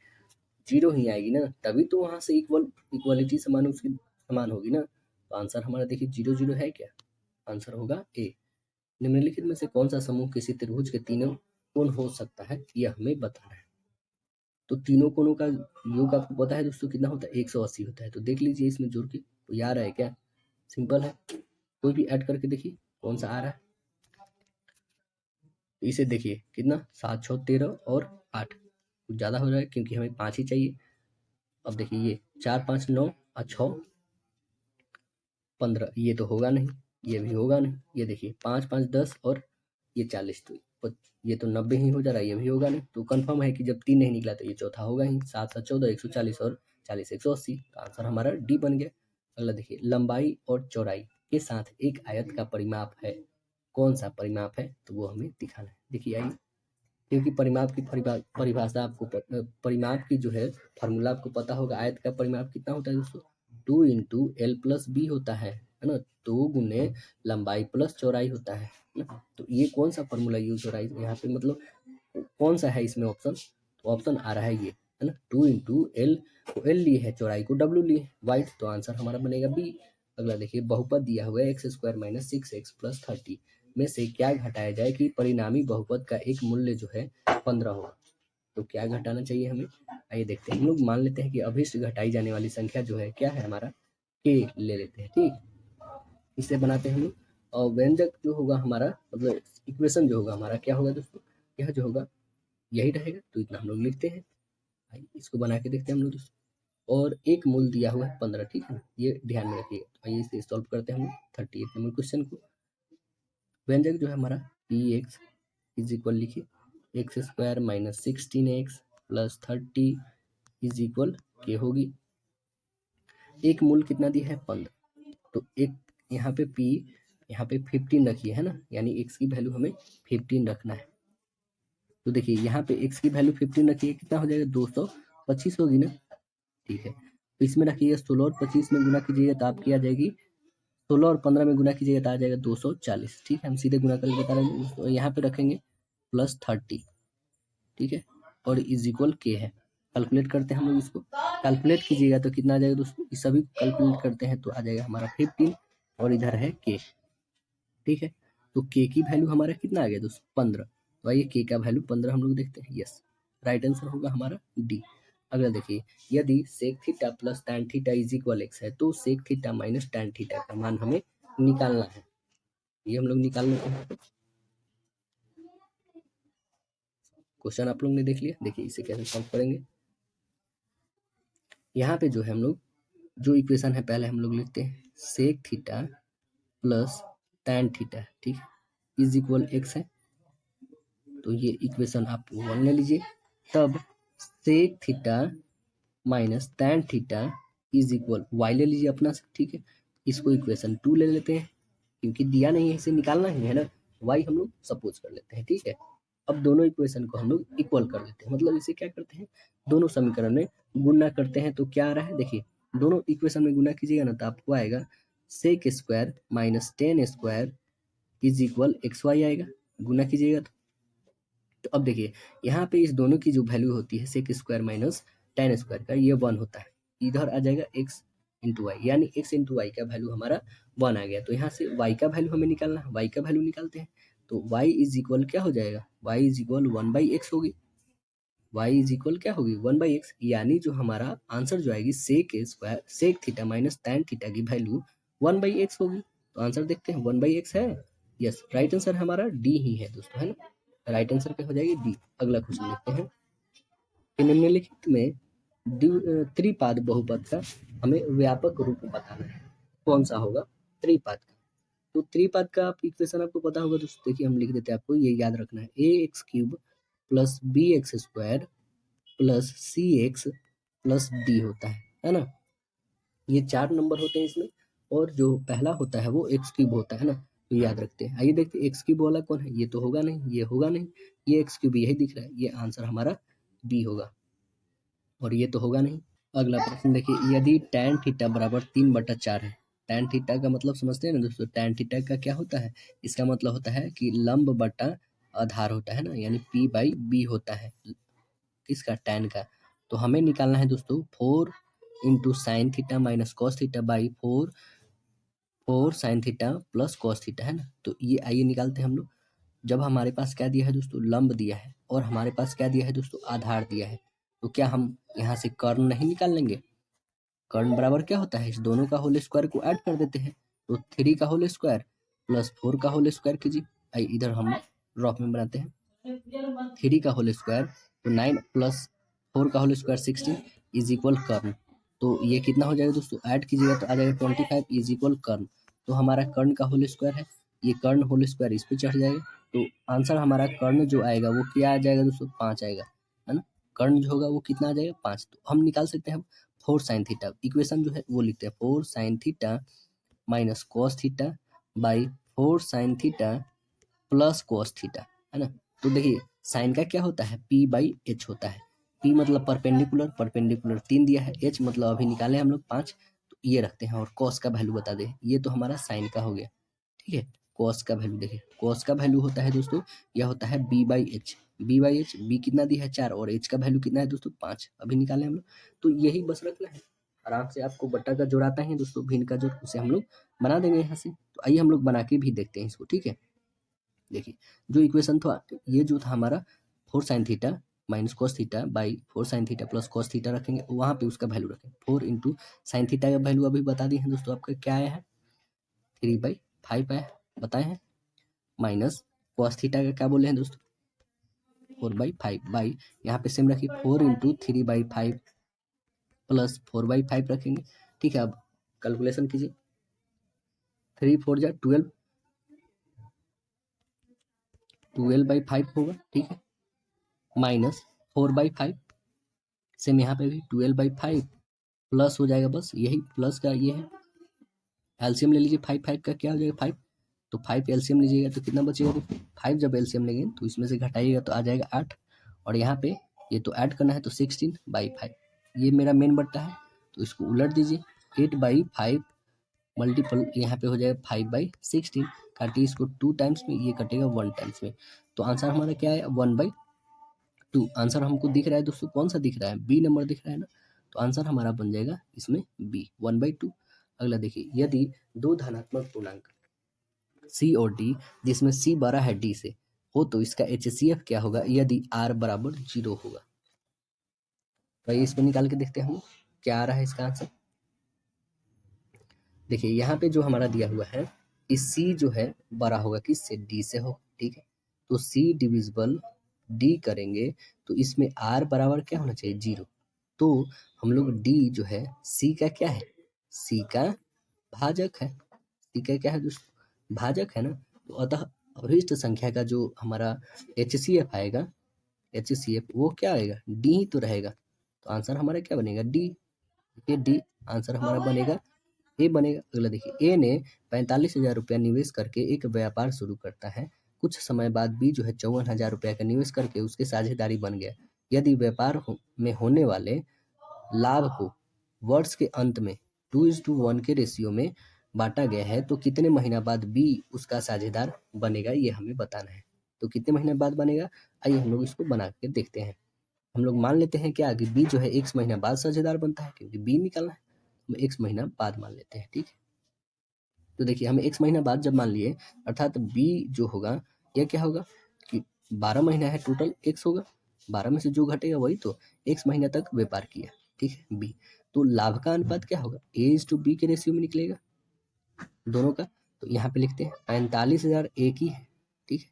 0 ही आएगी ना, तभी तो वहां से इक्वलिटी समान उसकी समान होगी ना। तो आंसर हमारा देखिए 0 0 है क्या, आंसर होगा ए। निम्नलिखित में से कौन सा समूह किसी त्रिभुज के तीनों कोण हो सकता है, यह हमें बताना है। तो तीनों कोणों का योग आपको पता है दोस्तों कितना होता है, 180 होता है। तो देख लीजिए इसमें जोड़ के, तो याद है क्या, सिंपल है, कोई भी ऐड करके देखिए कौन सा आ रहा है। तो इसे देखिए कितना, 7 6 13 और 8, कुछ ज़्यादा हो रहा है क्योंकि हमें 5 ही चाहिए। अब देखिए ये 4 5 9 और 6 15, ये तो होगा नहीं, ये भी होगा नहीं। ये देखिए 5 5 10 और ये 40, तो ये तो 90 ही हो जा रहा है, ये भी होगा नहीं। तो कंफर्म है कि जब 3 नहीं निकला तो ये चौथा होगा ही। 7 7 14 140 और 40 180, तो आंसर हमारा डी बन गया। अगला देखिए, लंबाई और चौड़ाई के साथ एक आयत का परिमाप है, कौन सा परिमाप है, तो वो हमें दिखाना है। देखिए आइए, क्योंकि परिमाप की परिभाषा आपको परिमाप की जो है फार्मूला आपको पता होगा। आयत का परिमाप कितना होता है दोस्तों, 2 इंटू एल प्लस बी होता है ना, 2 गुने लंबाई प्लस चौड़ाई होता है ना। तो ये कौन सा फार्मूला यूज हो रहा है यहाँ पे, मतलब कौन सा है इसमें ऑप्शन, तो ऑप्शन आ रहा है ये, है ना, 2 इंटू एल को एल लिए है, चौड़ाई को डब्ल्यू लिए वाइड, तो आंसर हमारा बनेगा बी। अगला देखिए, बहुपद दिया हुआ है x square minus 6x plus 30 में से क्या घटाया जाए कि परिणामी बहुपद का एक मूल्य जो है 15 होगा। तो क्या घटाना चाहिए हमें, आइए देखते हैं। हम लोग मान लेते हैं कि अभिष्ट घटाई जाने वाली संख्या जो है क्या है हमारा, के ले लेते हैं, ठीक। इसे बनाते हैं हम लोग, और व्यंजक जो होगा हमारा, मतलब इक्वेशन जो होगा हमारा क्या होगा दोस्तों, यह जो होगा यही रहेगा, तो इतना हम लोग लिखते हैं। आइए इसको बना के देखते हैं हम लोग दोस्तों। और एक मूल दिया हुआ है 15, ठीक है ना, ये ध्यान में रखिएगा। तो आइए इसे सॉल्व करते हैं हम लोग 38 नंबर क्वेश्चन को। व्यंजक जो है हमारा पी एक्स इज इक्वल, लिखिए x square minus 16x plus 30 is equal के होगी। एक मूल कितना दिया है 15, तो एक यहाँ पे पी, यहाँ पे 15 रखिए, है ना, यानी एक्स की वैल्यू हमें 15 रखना है। तो देखिए यहाँ पे एक्स की वैल्यू 15 रखिए, कितना हो जाएगा 225 होगी ना, ठीक है। तो इसमें रखिएगा 16 और 25 में गुना कीजिएगा तो आपकी आ जाएगी, 16 और 15 में गुना कीजिएगा तो आ जाएगा 240, ठीक है। हम सीधे गुना करके बता रहे हैं, तो यहाँ पे रखेंगे प्लस 30, ठीक है, और इज इक्वल के है। कैलकुलेट करते हैं हम लोग इसको, कैलकुलेट कीजिएगा तो कितना आ जाएगा दोस्तों, इस सभी कैलकुलेट करते हैं तो आ जाएगा हमारा 15 और इधर है के, ठीक है। तो के की वैल्यू हमारा कितना आ गया दोस्तों 15, तो आइए के का वैल्यू 15 हम लोग देखते हैं, यस, राइट आंसर होगा हमारा डी। अगला देखिए, यदि sec theta plus tan theta is equal X है तो sec theta minus tan theta का मान हमें निकालना है। ये हम लोग निकाल लेते हैं। क्वेश्चन आप लोग ने देख लिया, देखिए इसे कैसे सॉल्व करेंगे। यहाँ पे जो है हम लोग जो इक्वेशन है पहले हम लोग लिखते हैं sec theta plus tan theta, ठीक है, इज इक्वल एक्स है, तो ये इक्वेशन आप 1 ले लीजिए। तब sec theta minus tan theta is equal Y ले लीजिए अपना से, ठीक है। इसको इक्वेशन 2 ले लेते हैं, क्योंकि दिया नहीं है, इसे निकालना ही है ना, वाई हम लोग सपोज कर लेते हैं, ठीक है। अब दोनों इक्वेशन को हम लोग इक्वल कर लेते हैं, मतलब इसे क्या करते हैं, दोनों समीकरण में गुणा करते हैं। तो क्या आ रहा है, देखिए दोनों इक्वेशन में गुणा कीजिएगा ना तो आपको आएगा sec square minus tan square is equal X Y आएगा, गुणा कीजिएगा तो अब देखिए यहाँ पे इस दोनों की जो वैल्यू होती है sec square minus tan square का, ये 1 होता है, इधर आ जाएगा एक्स इंटू वाई, यानी एक्स इंटू वाई का वैल्यू हमारा 1 आ गया। तो यहाँ से वाई का वैल्यू हमें निकालना है, वाई का वैल्यू निकालते हैं। तो वाई इज इक्वल क्या हो जाएगा, वाई इज इक्वल 1/x होगी, वाई इज इक्वल क्या होगी 1/x, यानी जो हमारा आंसर जो आएगी sec square sec theta minus tan theta की वैल्यू 1/x होगी। तो आंसर देखते हैं 1/x है, यस, राइट आंसर हमारा डी ही है दोस्तों, है ना, राइट आंसर क्या हो जाएगी डी। अगला क्वेश्चन देखते हैं कि निम्नलिखित में त्रिपाद बहुपद का हमें व्यापक रूप बताना है, कौन सा होगा त्रिपाद का। तो त्रिपाद का आप इक्वेशन आपको पता होगा दोस्तों, देखिए हम लिख देते हैं, आपको ये याद रखना है, A X cube plus B X square plus C X plus D होता है ना, ये 4 नंबर होते हैं इसमें, और जो पहला होता है वो एक्स क्यूब होता है ना, तो याद रखते हैं। आइए देखते हैं एक्स क्यूब वाला कौन है, ये तो होगा नहीं, ये होगा नहीं, ये एक्स क्यूब यही दिख रहा है, ये आंसर हमारा बी होगा, और ये तो होगा नहीं। अगला प्रश्न देखिए, यदि tan थीटा बराबर 3/4 है, tan थीटा का मतलब समझते हैं ना दोस्तों, tan थीटा का क्या होता है, इसका मतलब होता है कि लंब बटा आधार होता है ना, यानी p/b होता है किसका, tan का। तो हमें निकालना है दोस्तों 4 into sine theta minus cos theta by 4 sine theta plus cos theta, है ना। तो ये आइए निकालते हैं हम लोग। जब हमारे पास क्या दिया है दोस्तों, लंब दिया है, और हमारे पास क्या दिया है दोस्तों, आधार दिया है, तो क्या हम यहाँ से कर्ण नहीं निकाल लेंगे, कर्ण बराबर क्या होता है, इस दोनों का होल स्क्वायर को ऐड कर देते हैं, तो 3 का होल स्क्वायर प्लस 4 का होल स्क्वायर कीजिए। आइए इधर हम रॉफ में बनाते हैं, 3 का होल स्क्वायर तो 9 प्लस 4 का होल स्क्वायर 16 इज इक्वल कर्ण। तो ये कितना हो जाएगा दोस्तों, ऐड कीजिएगा तो आ जाएगा 25 इज इक्वल कर्ण। तो हमारा कर्ण का होल स्क्वायर है, ये कर्ण होल स्क्वायर इस पे चढ़ जाएगा, तो आंसर हमारा कर्ण जो आएगा वो क्या आ जाएगा दोस्तों, 5 आएगा, है ना। कर्ण जो होगा वो कितना आ जाएगा 5, तो हम निकाल सकते हैं 4 साइन थीटा, इक्वेशन जो है वो लिखते हैं 4 sine theta minus cos theta by 4 sine theta plus cos theta, है ना। तो देखिए साइन का क्या होता है, p/h होता है, p मतलब परपेंडिकुलर, परपेंडिकुलर 3 दिया है, h मतलब अभी निकाले हम लोग 5, तो ये रखते हैं, और कॉस का वैल्यू बता दें, ये तो हमारा साइन का हो गया, ठीक है। कॉस का वैल्यू। देखिए कॉस का वैल्यू होता है दोस्तों, यह होता है b/h। b/h, बी कितना दिया है 4 और h का वैल्यू कितना है दोस्तों 5। अभी निकाले हम लोग, तो यही बस रखना है। आराम से आपको बट्टा का जोड़ आता है दोस्तों, भिन्न का जोड़, उसे हम लोग बना देंगे यहाँ से। तो आइए हम लोग बना के भी देखते हैं इसको, ठीक है। देखिए जो इक्वेशन था, ये जो था हमारा 4 sin theta minus cos theta by 4 sin theta plus cos theta रखेंगे, वहाँ पे उसका वैल्यू रखेंगे 4 इंटू साइन थीटा का वैल्यू अभी बता दिए हैं दोस्तों, आपका क्या आया है 3/5 आया बताए हैं, माइनस कॉस थीटा का क्या बोले हैं दोस्तों 4/5 बाई, यहाँ पे सेम रखिए 4 इंटू 3/5 प्लस 4/5 रखेंगे, ठीक है। अब कैलकुलेशन कीजिए, 3 4 जा 12, 12/5 होगा, ठीक है, माइनस 4/5, सेम यहाँ पे भी 12/5 प्लस हो जाएगा, बस यही प्लस का ये है, एलसीएम ले लीजिए 5 का क्या हो जाएगा 5, तो 5 एलसीएम लीजिएगा तो कितना बचेगा, देखिए 5 जब एलसीएम लेंगे तो इसमें से घटाइएगा तो आ जाएगा 8, और यहाँ पे ये तो ऐड करना है तो 16/5, ये मेरा मेन बट्टा है, तो इसको उलट दीजिए, 8/5 मल्टीपल यहाँ पे हो जाएगा 5/16, काटिए इसको 2 टाइम्स में, ये कटेगा 1 टाइम्स में, तो आंसर हमारा क्या है 1/2। आंसर हमको दिख रहा है दोस्तों, कौन सा दिख रहा है, बी नंबर दिख रहा है ना, तो आंसर हमारा बन जाएगा इसमें बी 1/2। अगला देखिए, यदि दो धनात्मक पूर्णांक सी और डी, जिसमें सी बड़ा है डी से, हो तो इसका HCF क्या होगा यदि r बराबर 0 होगा। तो इसको निकाल के देखते हैं हम क्या आ रहा है इसका आंसर। देखिए यहाँ पे जो हमारा दिया हुआ है, इस सी जो है बड़ा होगा किससे, डी से हो, ठीक है, तो सी डिविजिबल डी करेंगे तो इसमें r बराबर क्या होना चाहिए 0, तो हम लोग डी जो है सी का क्या है, सी का भाजक है, सी का क्या है दोस्तों भाजक है ना, तो अतः अभिष्ट संख्या का जो हमारा HCF आएगा, HCF वो क्या आएगा डी ही तो रहेगा, तो आंसर हमारा क्या बनेगा डी, ये डी आंसर हमारा बनेगा, ए बनेगा। अगला देखिए, ए ने 45,000 रुपया निवेश करके एक व्यापार शुरू करता है, कुछ समय बाद बी जो है 54,000 रुपया का निवेश करके उसके साझेदारी बन गया। यदि व्यापार में होने वाले लाभ को वर्ष के अंत में 2:1 के रेशियो में बांटा गया है, तो कितने महीना बाद बी उसका साझेदार बनेगा, ये हमें बताना है। तो कितने महीने बाद बनेगा, आइए हम लोग इसको बना के देखते हैं। हम लोग मान लेते हैं क्या कि बी जो है x महीना बाद साझेदार बनता है, क्योंकि बी निकालना है, हम x महीना बाद मान लेते हैं, ठीक है। तो देखिए हमें x महीना बाद जब मान लिए, अर्थात बी जो होगा यह क्या होगा कि 12 महीना है टोटल, x होगा, 12 में से जो घटेगा वही तो, x महीना तक व्यापार किया, ठीक है बी, तो लाभ का अनुपात क्या होगा A/B के रेशियो में निकलेगा दोनों का। तो यहाँ पे लिखते हैं 45,000 एक ही है, ठीक है,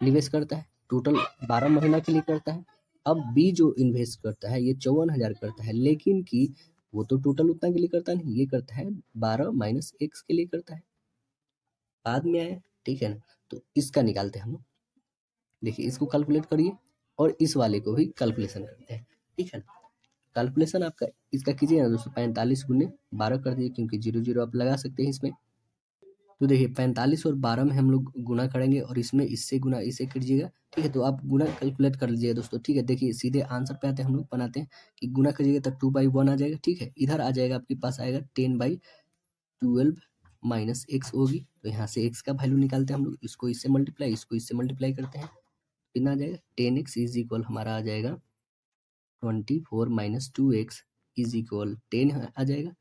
निवेश करता है, टोटल 12 महीना के लिए करता है। अब बी जो इन्वेस्ट करता है ये 54,000 करता है, लेकिन कि वो तो टोटल उतना के लिए करता नहीं, ये करता है 12 माइनस x के लिए करता है, बाद में आया, ठीक है ना। तो इसका निकालते हैं हम लोग, देखिए इसको कैलकुलेट करिए और इस वाले को भी कैलकुलेशन करते हैं, ठीक है ना। कैलकुलेशन आपका इसका कीजिए ना दोस्तों, 45 गुने 12 कर दीजिए, क्योंकि 0 आप लगा सकते हैं इसमें। तो देखिए 45 और 12 में हम लोग गुना करेंगे और इसमें इससे गुना इसे कीजिएगा, ठीक है, तो आप गुना कैलकुलेट कर लीजिएगा दोस्तों, ठीक है। देखिए सीधे आंसर पे आते हैं, हम लोग बनाते हैं कि गुना करिएगा तब 2/1 आ जाएगा, ठीक है, इधर आ जाएगा आपके पास आएगा 10/12 माइनस x होगी, तो यहाँ से x का वैल्यू निकालते हैं हम लोग, इसको इससे मल्टीप्लाई, इसको इससे मल्टीप्लाई करते हैं, कितना आ जाएगा 10x इज इक्वल हमारा आ जाएगा 24 माइनस 2x इज इक्वल 10 आ जाएगा।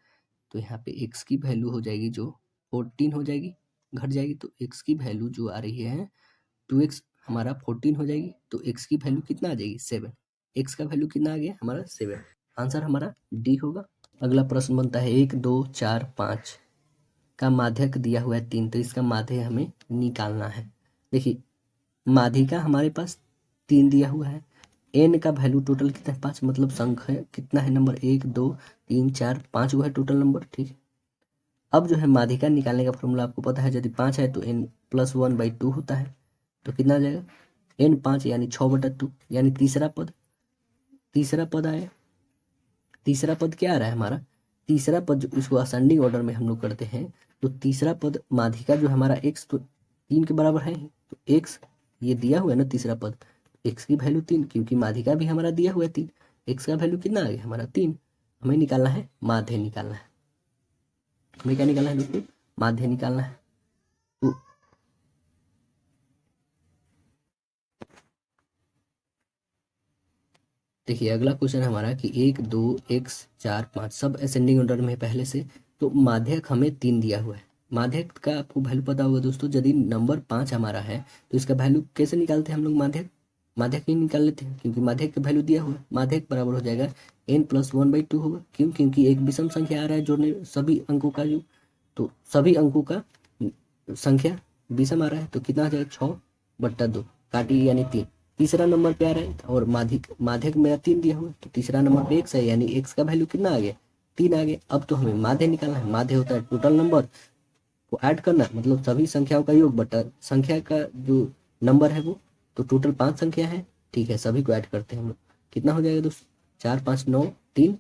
तो यहाँ पे x की वैल्यू हो जाएगी जो 14 हो जाएगी, घट जाएगी, तो x की वैल्यू जो आ रही है 2x हमारा 14 हो जाएगी, तो x की वैल्यू कितना आ जाएगी 7, x का वैल्यू कितना आ गया हमारा 7, आंसर हमारा डी होगा। अगला प्रश्न बनता है 1 2 4 5 का माध्यक दिया हुआ है 3, तो इसका माध्य हमें निकालना है। देखिए माध्यिका हमारे पास 3 दिया हुआ है, n का वैल्यू टोटल कितना है 5, मतलब संख्या कितना है नंबर 1 2 3 4 5 है टोटल नंबर, ठीक है। अब जो है माध्यिका निकालने का फॉर्मूला आपको पता है, यदि 5 है तो n+1/2 होता है, तो कितना आ जाएगा n5 यानी 6/2, यानी तीसरा पद आया, तीसरा पद क्या आ रहा है हमारा, तीसरा पद जो इसको असेंडिंग ऑर्डर में हम लोग करते हैं, तो तीसरा पद माध्यिका जो हमारा x तो 3 के बराबर है, तो x ये दिया हुआ है ना तीसरा पद, x की वैल्यू 3, क्योंकि माध्यिका भी हमारा दिया हुआ है 3, x का वैल्यू कितना आ गया हमारा 3, हमें निकालना है माध्य निकालना है, हमें क्या निकालना है दोस्तों माध्य निकालना है। तो देखिए अगला क्वेश्चन हमारा कि 1 2 x 4 5 सब असेंडिंग ऑर्डर में है पहले से। तो माध्यक हमें 3 दिया हुआ है। माध्यक का आपको वैल्यू पता होगा दोस्तों, यदि नंबर 5 हमारा है तो इसका वैल्यू कैसे निकालते हैं हम लोग? माध्यक माध्यक ही निकाल लेते हैं, क्योंकि माध्यक का वैल्यू दिया हुआ है। माध्यक बराबर हो जाएगा n+1/2 होगा। क्यों? क्योंकि एक विषम संख्या आ रहा है जोड़ने सभी अंकों का जो, तो सभी अंकों का संख्या विषम आ रहा है, तो कितना आ जाएगा 6/2 काटिए यानी 3। तीसरा नंबर पे आ रहा है और माध्यक मेरा 3 दिया हुआ है, तो तीसरा नंबर पे x है, यानी x का वैल्यू कितना आ गया? 3 आ गया। अब तो हमें माध्य निकालना है। माध्य होता है टोटल नंबर को ऐड करना, मतलब सभी संख्याओं का योग बटा संख्या का जो नंबर है वो। तो टोटल 5 संख्या है, ठीक है, सभी को ऐड करते हैं हम लोग। कितना हो जाएगा दोस्तों? 4 5 9 3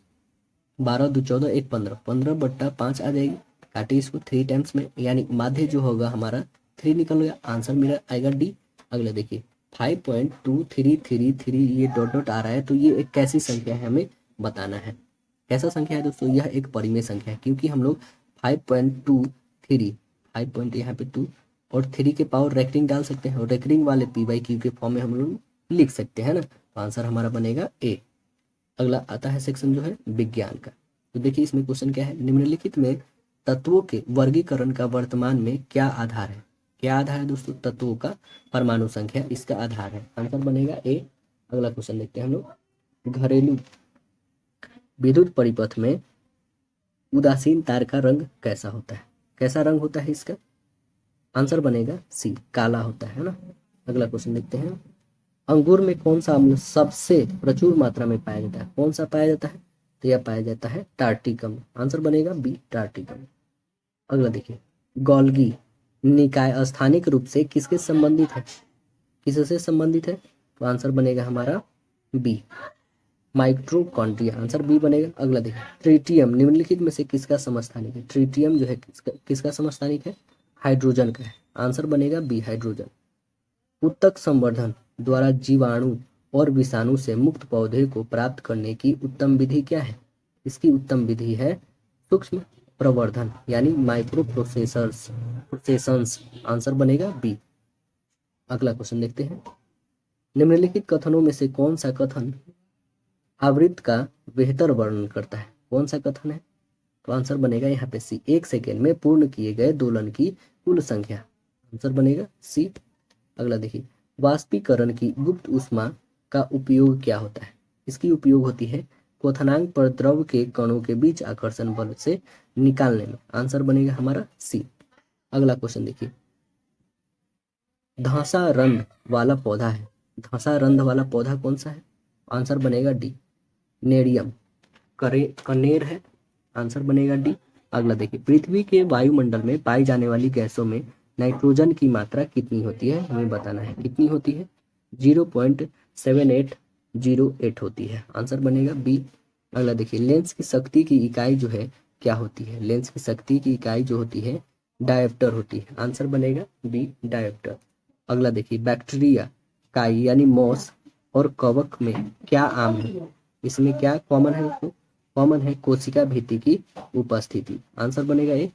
12 2 14 1 15, 15/5 आ जाएगी। काटिए इसको 3 टाइम्स में, यानी माध्य जो होगा हमारा 3 निकल गया। आंसर मेरा आएगा डी। अगला देखिए 5.2333, ये डॉट डॉट आ रहा है, तो ये एक कैसी संख्या है हमें बताना है। कैसा संख्या है दोस्तों? यह एक परिमेय संख्या है, क्योंकि हम लोग 5.23 5 पॉइंट यहाँ पे 2 और 3 के पावर रेक्टिंग डाल सकते हैं, और रेक्टिंग वाले p/q के फॉर्म में हम लोग लिख सकते हैं ना। तो आंसर हमारा बनेगा ए। अगला आता है सेक्शन जो है विज्ञान का। तो देखिए इसमें क्वेश्चन क्या है, निम्नलिखित में तत्वों के वर्गीकरण का वर्तमान में क्या आधार है? क्या आधार है दोस्तों? तत्वों का परमाणु संख्या इसका आधार है। आंसर बनेगा ए। अगला क्वेश्चन देखते हैं हम लोग। घरेलू विद्युत परिपथ में उदासीन तार का रंग कैसा होता है? कैसा रंग होता है इसका? आंसर बनेगा सी, काला होता है ना। अगला क्वेश्चन देखते हैं। अंगूर में कौन सा अम्ल सबसे प्रचुर मात्रा में पाया जाता है? कौन सा पाया जाता है? तो यह पाया जाता है टार्टिक अम्ल। आंसर बनेगा बी, टार्टिक अम्ल। अगला देखिए, गोल्गी निकाय स्थानिक रूप से किसके संबंधित है? किससे संबंधित है? तो आंसर बनेगा हमारा बी, माइटोकॉन्ड्रिया। आंसर बी बनेगा। अगला देखिए, ट्रिटियम निम्नलिखित में से किसका समस्थानिक है? ट्रिटियम जो है किसका समस्थानिक है? हाइड्रोजन का है। आंसर बनेगा बी, हाइड्रोजन। उत्तक संवर्धन द्वारा जीवाणु और विषाणु से मुक्त पौधे को प्राप्त करने की उत्तम विधि क्या है? इसकी उत्तम विधि है सूक्ष्म प्रवर्धन, यानी माइक्रो प्रोसेसर्स। आंसर बनेगा बी। अगला क्वेश्चन देखते हैं। निम्नलिखित कथनों में से कौन सा कथन आवृत्ति का बेहतर वर्णन करता है? कौन सा कथन है? तो आंसर बनेगा यहाँ पे सी, 1 सेकेंड में पूर्ण किए गए दोलन की कुल संख्या। आंसर बनेगा सी। अगला देखिए, वाष्पीकरण की गुप्त ऊष्मा का उपयोग क्या होता है? इसकी उपयोग होती है क्वथनांक पर द्रव के कणों के बीच आकर्षण बल से निकालने में। आंसर बनेगा हमारा सी। अगला क्वेश्चन देखिए, धंसा रंध्र वाला पौधा है। धंसा रंध्र वाला पौधा कौन सा है? आंसर बनेगा डी, नेरियम कनेर है। आंसर बनेगा डी। अगला देखिए, पृथ्वी के वायुमंडल में पाई जाने वाली गैसों में नाइट्रोजन की मात्रा कितनी होती है? हमें बताना है कितनी होती है। 0.7808 होती है। आंसर बनेगा बी। अगला देखिए, लेंस की शक्ति की इकाई जो है क्या होती है? लेंस की शक्ति की इकाई जो होती है डायोप्टर होती है। आंसर बनेगा बी, डायोप्टर। अगला देखिए, बैक्टीरिया काई यानी मॉस और कवक में क्या आम है? इसमें क्या कॉमन है? कॉमन है कोशिका भित्ति की उपस्थिति। आंसर बनेगा ए।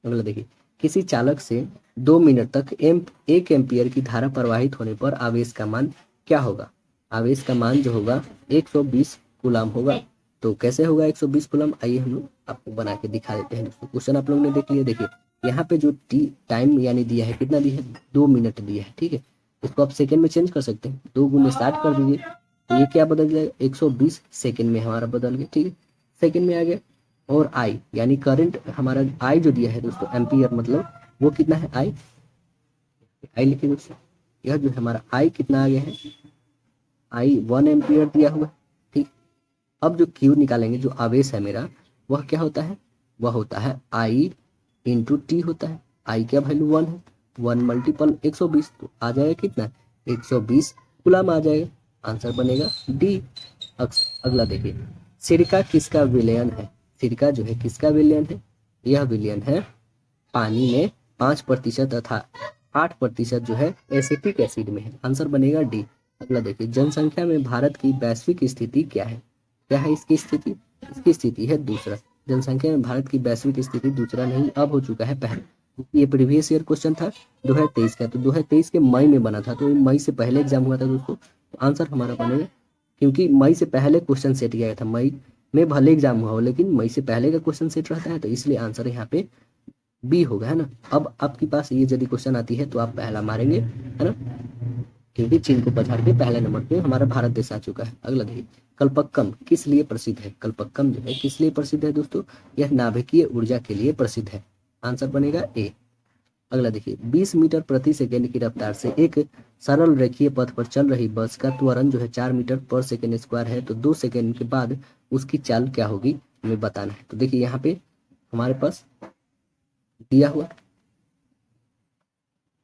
अगला देखिए, किसी चालक से 2 मिनट तक 1 एम्पियर की धारा प्रवाहित होने पर आवेश का मान क्या होगा? आवेश का मान जो होगा 120 कूलम होगा। तो कैसे होगा 120 कूलम? आइए हम लोग आपको बना के दिखा देते हैं। क्वेश्चन आप लोगों ने देख लिया। देखिए यहाँ पे जो टाइम यानी दिया है, कितना दिया है? 2 मिनट दिया है, ठीक है। इसको आप सेकेंड में चेंज कर सकते हैं, 2 × 60 कर दीजिए, तो ये क्या बदल जाएगा? 120 सेकेंड में हमारा बदल गया, ठीक है, सेकेंड में आ गया। और आई यानी करंट हमारा आई जो दिया है दोस्तों, एम्पियर मतलब वो कितना है? आई लिखिए दोस्तों, यह जो है हमारा आई कितना आ गया है? आई 1 एम्पियर दिया हुआ है, ठीक। अब जो क्यू निकालेंगे, जो आवेश है मेरा, वह क्या होता है? वह होता है आई इंटू टी होता है। आई का वैल्यू 1 है, 1 मल्टीपल 120, तो आ जाएगा कितना? 120 कूलम आ जाएगा। आंसर बनेगा डी। अगला देखिए, सिरका किसका विलयन है? सिरका जो है किसका विलयन है? यह विलयन है पानी में 5% तथा 8% जो है एसिटिक एसिड में है। आंसर बनेगा डी। अगला देखिए, जनसंख्या में भारत की वैश्विक स्थिति क्या है? क्या है इसकी स्थिति? इसकी स्थिति है दूसरा। जनसंख्या में भारत की वैश्विक स्थिति दूसरा नहीं, अब हो चुका है पहला। ये प्रीवियस ईयर क्वेश्चन था 2023 का, तो 2023 के मई में बना था, तो मई से पहले एग्जाम हुआ था दोस्तों। तो आंसर हमारा बनेगा क्योंकि मई से पहले क्वेश्चन सेट किया गया था। मई में भले एग्जाम हुआ हो लेकिन मई से पहले का क्वेश्चन सेट रहता है, तो इसलिए आंसर यहाँ पे बी होगा, है ना। अब आपके पास ये यदि क्वेश्चन आती है तो आप पहला मारेंगे, है ना, क्योंकि चीन को पछाड़ के पहले नंबर पे हमारा भारत देश आ चुका है। अगला देखिए, कल्पक्कम किस लिए प्रसिद्ध है? कल्पक्कम जो है किस लिए प्रसिद्ध है दोस्तों? यह नाभिकीय ऊर्जा के लिए प्रसिद्ध है। आंसर बनेगा ए। अगला देखिए, 20 मीटर प्रति सेकेंड की रफ्तार से एक सरल रेखीय पथ पर चल रही बस का त्वरण जो है 4 मीटर पर सेकेंड स्क्वायर है, तो 2 सेकेंड के बाद उसकी चाल क्या होगी हमें बताना है। तो देखिए यहाँ पे हमारे पास दिया हुआ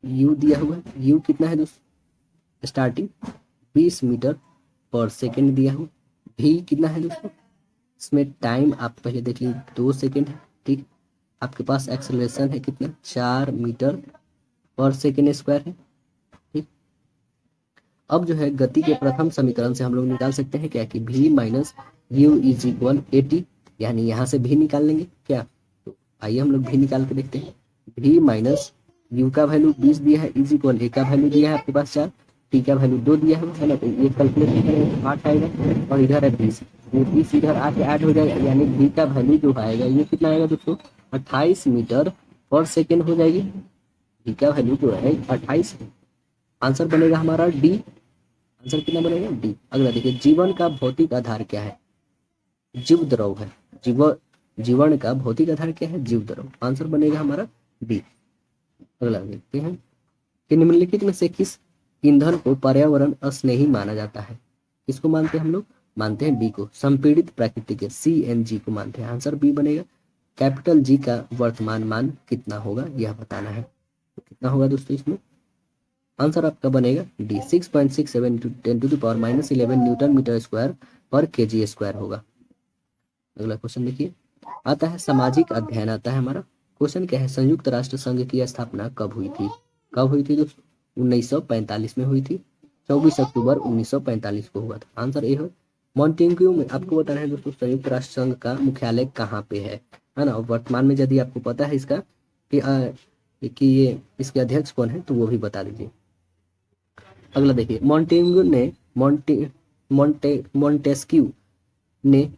यू दिया हुआ, यू कितना है दोस्तों? स्टार्टिंग 20 मीटर पर सेकेंड दिया हुआ। भी कितना है दोस्तों? इसमें टाइम आप पहले देख लीजिए 2 सेकेंड है, ठीक। आपके पास एक्सेलरेशन है कितना? 4 मीटर पर सेकेंड स्क्वायर है, ठीक। अब जो है गति के प्रथम समीकरण से हम लोग निकाल सकते हैं क्या कि v minus you is equal A T, यानी यहाँ से भी निकाल लेंगे क्या। तो आइए हम लोग भी निकाल के देखते हैं। v माइनस यू का वैल्यू 20 दिया है, इज इक्वल ए का वैल्यू दिया है आपके पास 4, टी का वैल्यू 2 दिया है ना। तो ये कैलकुलेशन करेंगे तो 8 आएगा और इधर है 20, ये 20 इधर आके ऐड हो जाएगा, यानी v का वैल्यू जो आएगा ये कितना आएगा दोस्तों? 28 मीटर पर सेकेंड हो जाएगी। v का वैल्यू जो है 28। आंसर बनेगा हमारा डी। आंसर कितना बनेगा? डी। अगला देखिए, जीवन का भौतिक आधार क्या है? जीव द्रव है। जीवन का भौतिक आधार क्या है? जीव द्रव। आंसर बनेगा हमारा डी। अगला देखते हैं कि निम्नलिखित में से किस ईंधन को पर्यावरण स्नेही माना जाता है? किसको मानते हैं हम लोग? मानते हैं बी को, संपीड़ित प्राकृतिक गैस सीएनजी को मानते हैं। आंसर बी बनेगा। कैपिटल जी का वर्तमान मान कितना होगा यह बताना है। तो कितना होगा दोस्तों इसमें? आंसर आपका बनेगा D, 6.67 into 10⁻11 newton metre square पर केजी स्क्वायर होगा। अगला क्वेश्चन देखिए, आता है सामाजिक अध्ययन, आता है हमारा। क्वेश्चन क्या है? संयुक्त राष्ट्र संघ की स्थापना कब हुई थी? कब हुई थी दोस्तों? 1945 में हुई थी, 24 अक्टूबर 1945 को हुआ था। आंसर ए हो। मॉन्टेग्यू में आपको बताना है दोस्तों संयुक्त राष्ट्र संघ का मुख्यालय कहाँ पे है ना। वर्तमान में यदि आपको पता है इसका कि ये इसके अध्यक्ष कौन है तो वो भी बता दीजिए। अगला देखिए, मॉन्टेस्क्यू ने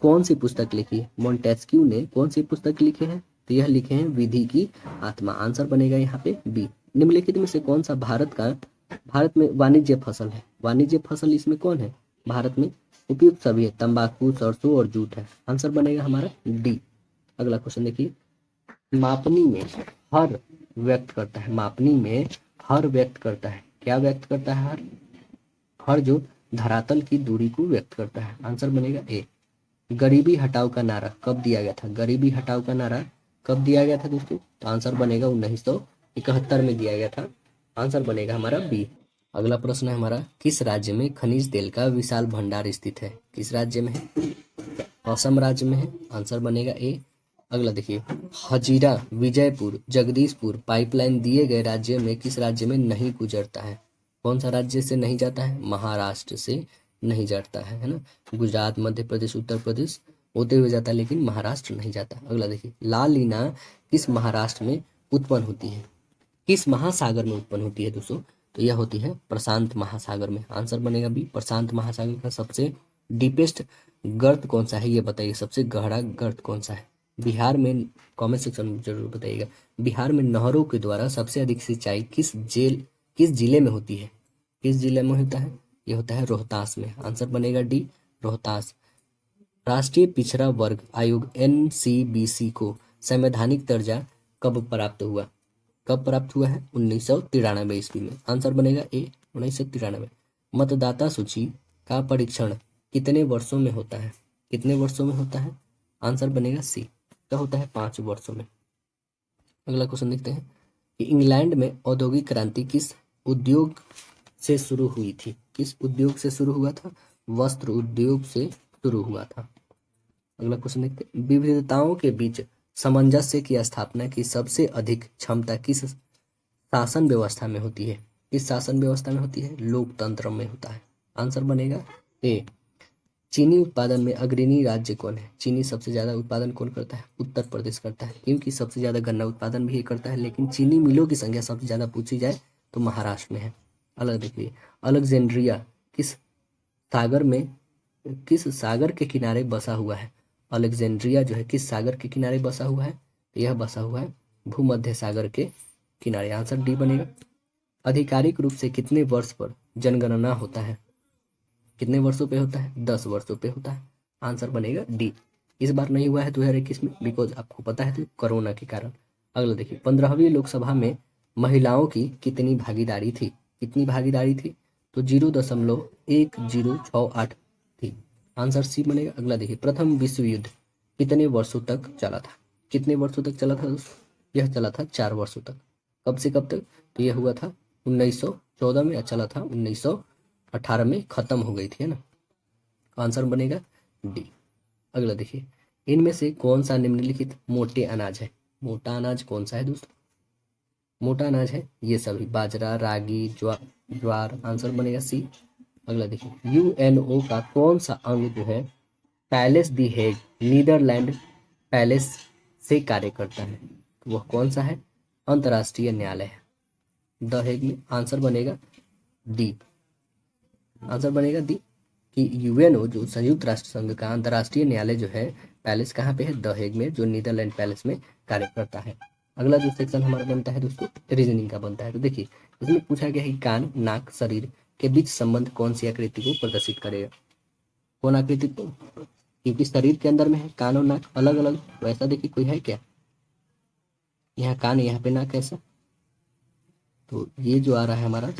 कौन सी पुस्तक लिखी है? मॉन्टेस्क्यू ने कौन सी पुस्तक लिखी है? तो यह लिखे हैं विधि की आत्मा। आंसर बनेगा यहाँ पे बी। निम्नलिखित में से कौन सा भारत में वाणिज्य फसल है? वाणिज्य फसल इसमें कौन है? भारत में उपयुक्त सभी है, तंबाकू, सरसों और जूट है। आंसर बनेगा हमारा डी। अगला क्वेश्चन देखिए, मापनी में हर व्यक्त करता है। मापनी में हर व्यक्त करता है, क्या व्यक्त करता है? हर। हर जो धरातल की दूरी को व्यक्त करता है। आंसर बनेगा ए। गरीबी हटाओ का नारा कब दिया गया था? गरीबी हटाओ का नारा कब दिया गया था दोस्तों? तो आंसर बनेगा 1971 में दिया गया था। आंसर बनेगा हमारा बी। अगला प्रश्न है हमारा, किस राज्य में खनिज तेल का विशाल भंडार स्थित है? किस राज्य में है? असम राज्य में है। आंसर बनेगा ए। अगला देखिए, हजीरा, विजयपुर, जगदीशपुर पाइपलाइन दिए गए राज्य में किस राज्य में नहीं गुजरता है? कौन सा राज्य से नहीं जाता है? महाराष्ट्र से नहीं जाता है ना। गुजरात, मध्य प्रदेश, उत्तर प्रदेश होते हुए जाता है लेकिन महाराष्ट्र नहीं जाता। अगला देखिए, लाल लीना किस महाराष्ट्र में उत्पन्न होती है? किस महासागर में उत्पन्न होती है दोस्तों? तो यह होती है प्रशांत महासागर में। आंसर बनेगा बी। प्रशांत महासागर का सबसे डीपेस्ट गर्त कौन सा है ये बताइए, सबसे गहरा गर्त कौन सा है? बिहार में, कमेंट सेक्शन में जरूर बताइएगा। बिहार में नहरों के द्वारा सबसे अधिक सिंचाई किस जिले में होती है? किस जिले में होता है? ये होता है रोहतास में। आंसर बनेगा डी, रोहतास। राष्ट्रीय पिछड़ा वर्ग आयोग एनसीबीसी को संवैधानिक दर्जा कब प्राप्त हुआ? कब प्राप्त हुआ है? 1993 ईस्वी में। आंसर बनेगा ए, 1993। मतदाता सूची का परीक्षण कितने वर्षों में होता है? कितने वर्षों में होता है? आंसर बनेगा सी, क्या होता है? 5 वर्षों में। अगला क्वेश्चन देखते हैं कि इंग्लैंड में औद्योगिक क्रांति किस उद्योग से शुरू हुई थी? किस उद्योग से शुरू हुआ था? वस्त्र उद्योग से शुरू हुआ था। अगला क्वेश्चन देखते हैं, विविधताओं के बीच सामंजस्य की स्थापना की सबसे अधिक क्षमता किस शासन व्यवस्था में होती है? किस शासन व्यवस्था में होती है? लोकतंत्र में होता है। आंसर बनेगा ए। चीनी उत्पादन में अग्रणी राज्य कौन है? चीनी सबसे ज्यादा उत्पादन कौन करता है? उत्तर प्रदेश करता है, क्योंकि सबसे ज्यादा गन्ना उत्पादन भी ये करता है। लेकिन चीनी मिलों की संख्या सबसे ज्यादा पूछी जाए तो महाराष्ट्र में है। अलग देखिए, अलेक्जेंड्रिया किस सागर में किस सागर के किनारे बसा हुआ है? अलेक्जेंड्रिया जो है किस सागर के किनारे बसा हुआ है? तो यह बसा हुआ है भूमध्य सागर के किनारे। आंसर डी बनेगा। आधिकारिक रूप से कितने वर्ष पर जनगणना होता है? कितने वर्षों पे होता है? 10 वर्षों पे होता है। आंसर बनेगा डी। इस बार नहीं हुआ है 2021 में, बिकॉज आपको पता है तो कोरोना के कारण। अगला देखिए, 15वीं लोकसभा में महिलाओं की कितनी भागीदारी थी? कितनी भागीदारी थी? तो 0.1068 थी। आंसर सी बनेगा। अगला देखिए, प्रथम विश्व युद्ध कितने वर्षों तक चला था? कितने वर्षों तक चला था दोस्तों? यह चला था 4 वर्षों तक। कब से कब तक? तो यह हुआ था 1914 में, चला था 1918 में, खत्म हो गई थी, है ना। आंसर बनेगा डी। अगला देखिए, इनमें से कौन सा निम्नलिखित मोटे अनाज है? मोटा अनाज कौन सा है दोस्तों? मोटा अनाज है ये सभी, बाजरा, रागी, ज्वार। आंसर बनेगा सी। अगला देखिए, यूएनओ का कौन सा अंग जो है पैलेस दी हेग नीदरलैंड पैलेस से कार्य करता है? तो वह कौन सा है? अंतर्राष्ट्रीय न्यायालय है द हेग में। आंसर बनेगा डी। आंसर बनेगा डी कि यूएनओ जो संयुक्त राष्ट्र संघ का अंतर्राष्ट्रीय न्यायालय जो है पैलेस कहाँ पे है? द हेग में, जो नीदरलैंड पैलेस में कार्य करता है। अगला जो सेक्शन हमारा बनता है दोस्तों रीजनिंग का बनता है। तो देखिए, इसमें पूछा गया है कि कान, नाक, शरीर के बीच संबंध कौन सी आकृति को प्रदर्शित करेगा? कौन आकृति को? क्योंकि शरीर के अंदर में है कान और नाक अलग अलग, वैसा देखिए कोई है क्या? यहाँ कान, यहाँ पे नाक, ऐसा। तो ये जो आ रहा है हमारा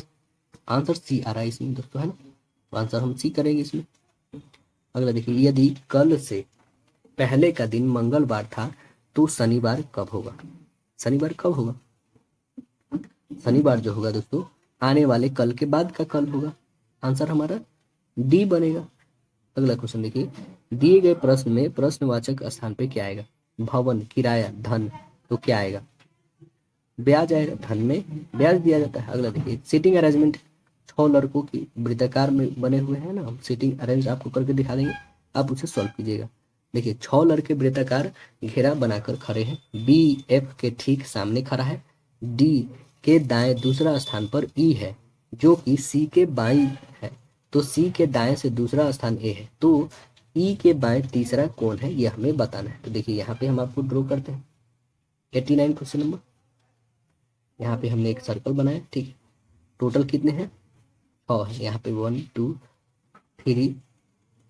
आंसर सी आ रहा है इसमें दोस्तों, है ना। तो आंसर हम सी करेंगे इसमें। अगला देखिए, यदि कल से पहले का दिन मंगलवार था तो शनिवार कब होगा? शनिवार कब होगा? शनिवार जो होगा दोस्तों आने वाले कल के बाद का कल होगा। आंसर हमारा डी बनेगा। अगला क्वेश्चन देखिए, दिए गए प्रश्न में प्रश्नवाचक स्थान पे क्या आएगा? भवन, किराया, धन। तो क्या आएगा? ब्याज आएगा। धन में ब्याज दिया जाता है। अगला देखिए, सीटिंग अरेंजमेंट 6 लड़कों की वृत्ताकार में बने हुए हैं ना, हम सीटिंग अरेंज आपको करके दिखा देंगे, आप उसे सॉल्व कीजिएगा। देखिए, 6 लड़के वृत्ताकार घेरा बनाकर खड़े हैं। बी एफ के ठीक सामने खड़ा है। डी के दाएं दूसरा स्थान पर ई है जो कि सी के बाईं है। तो सी के दाएं से दूसरा स्थान ए है, तो ई के बाएं तीसरा कौन है यह हमें बताना है। तो देखिए, यहाँ पे हम आपको ड्रॉ करते हैं 89 क्वेश्चन नंबर। यहाँ पे हमने एक सर्कल बनाया, ठीक है। टोटल कितने हैं? 6 है। यहाँ पे 1 2 3,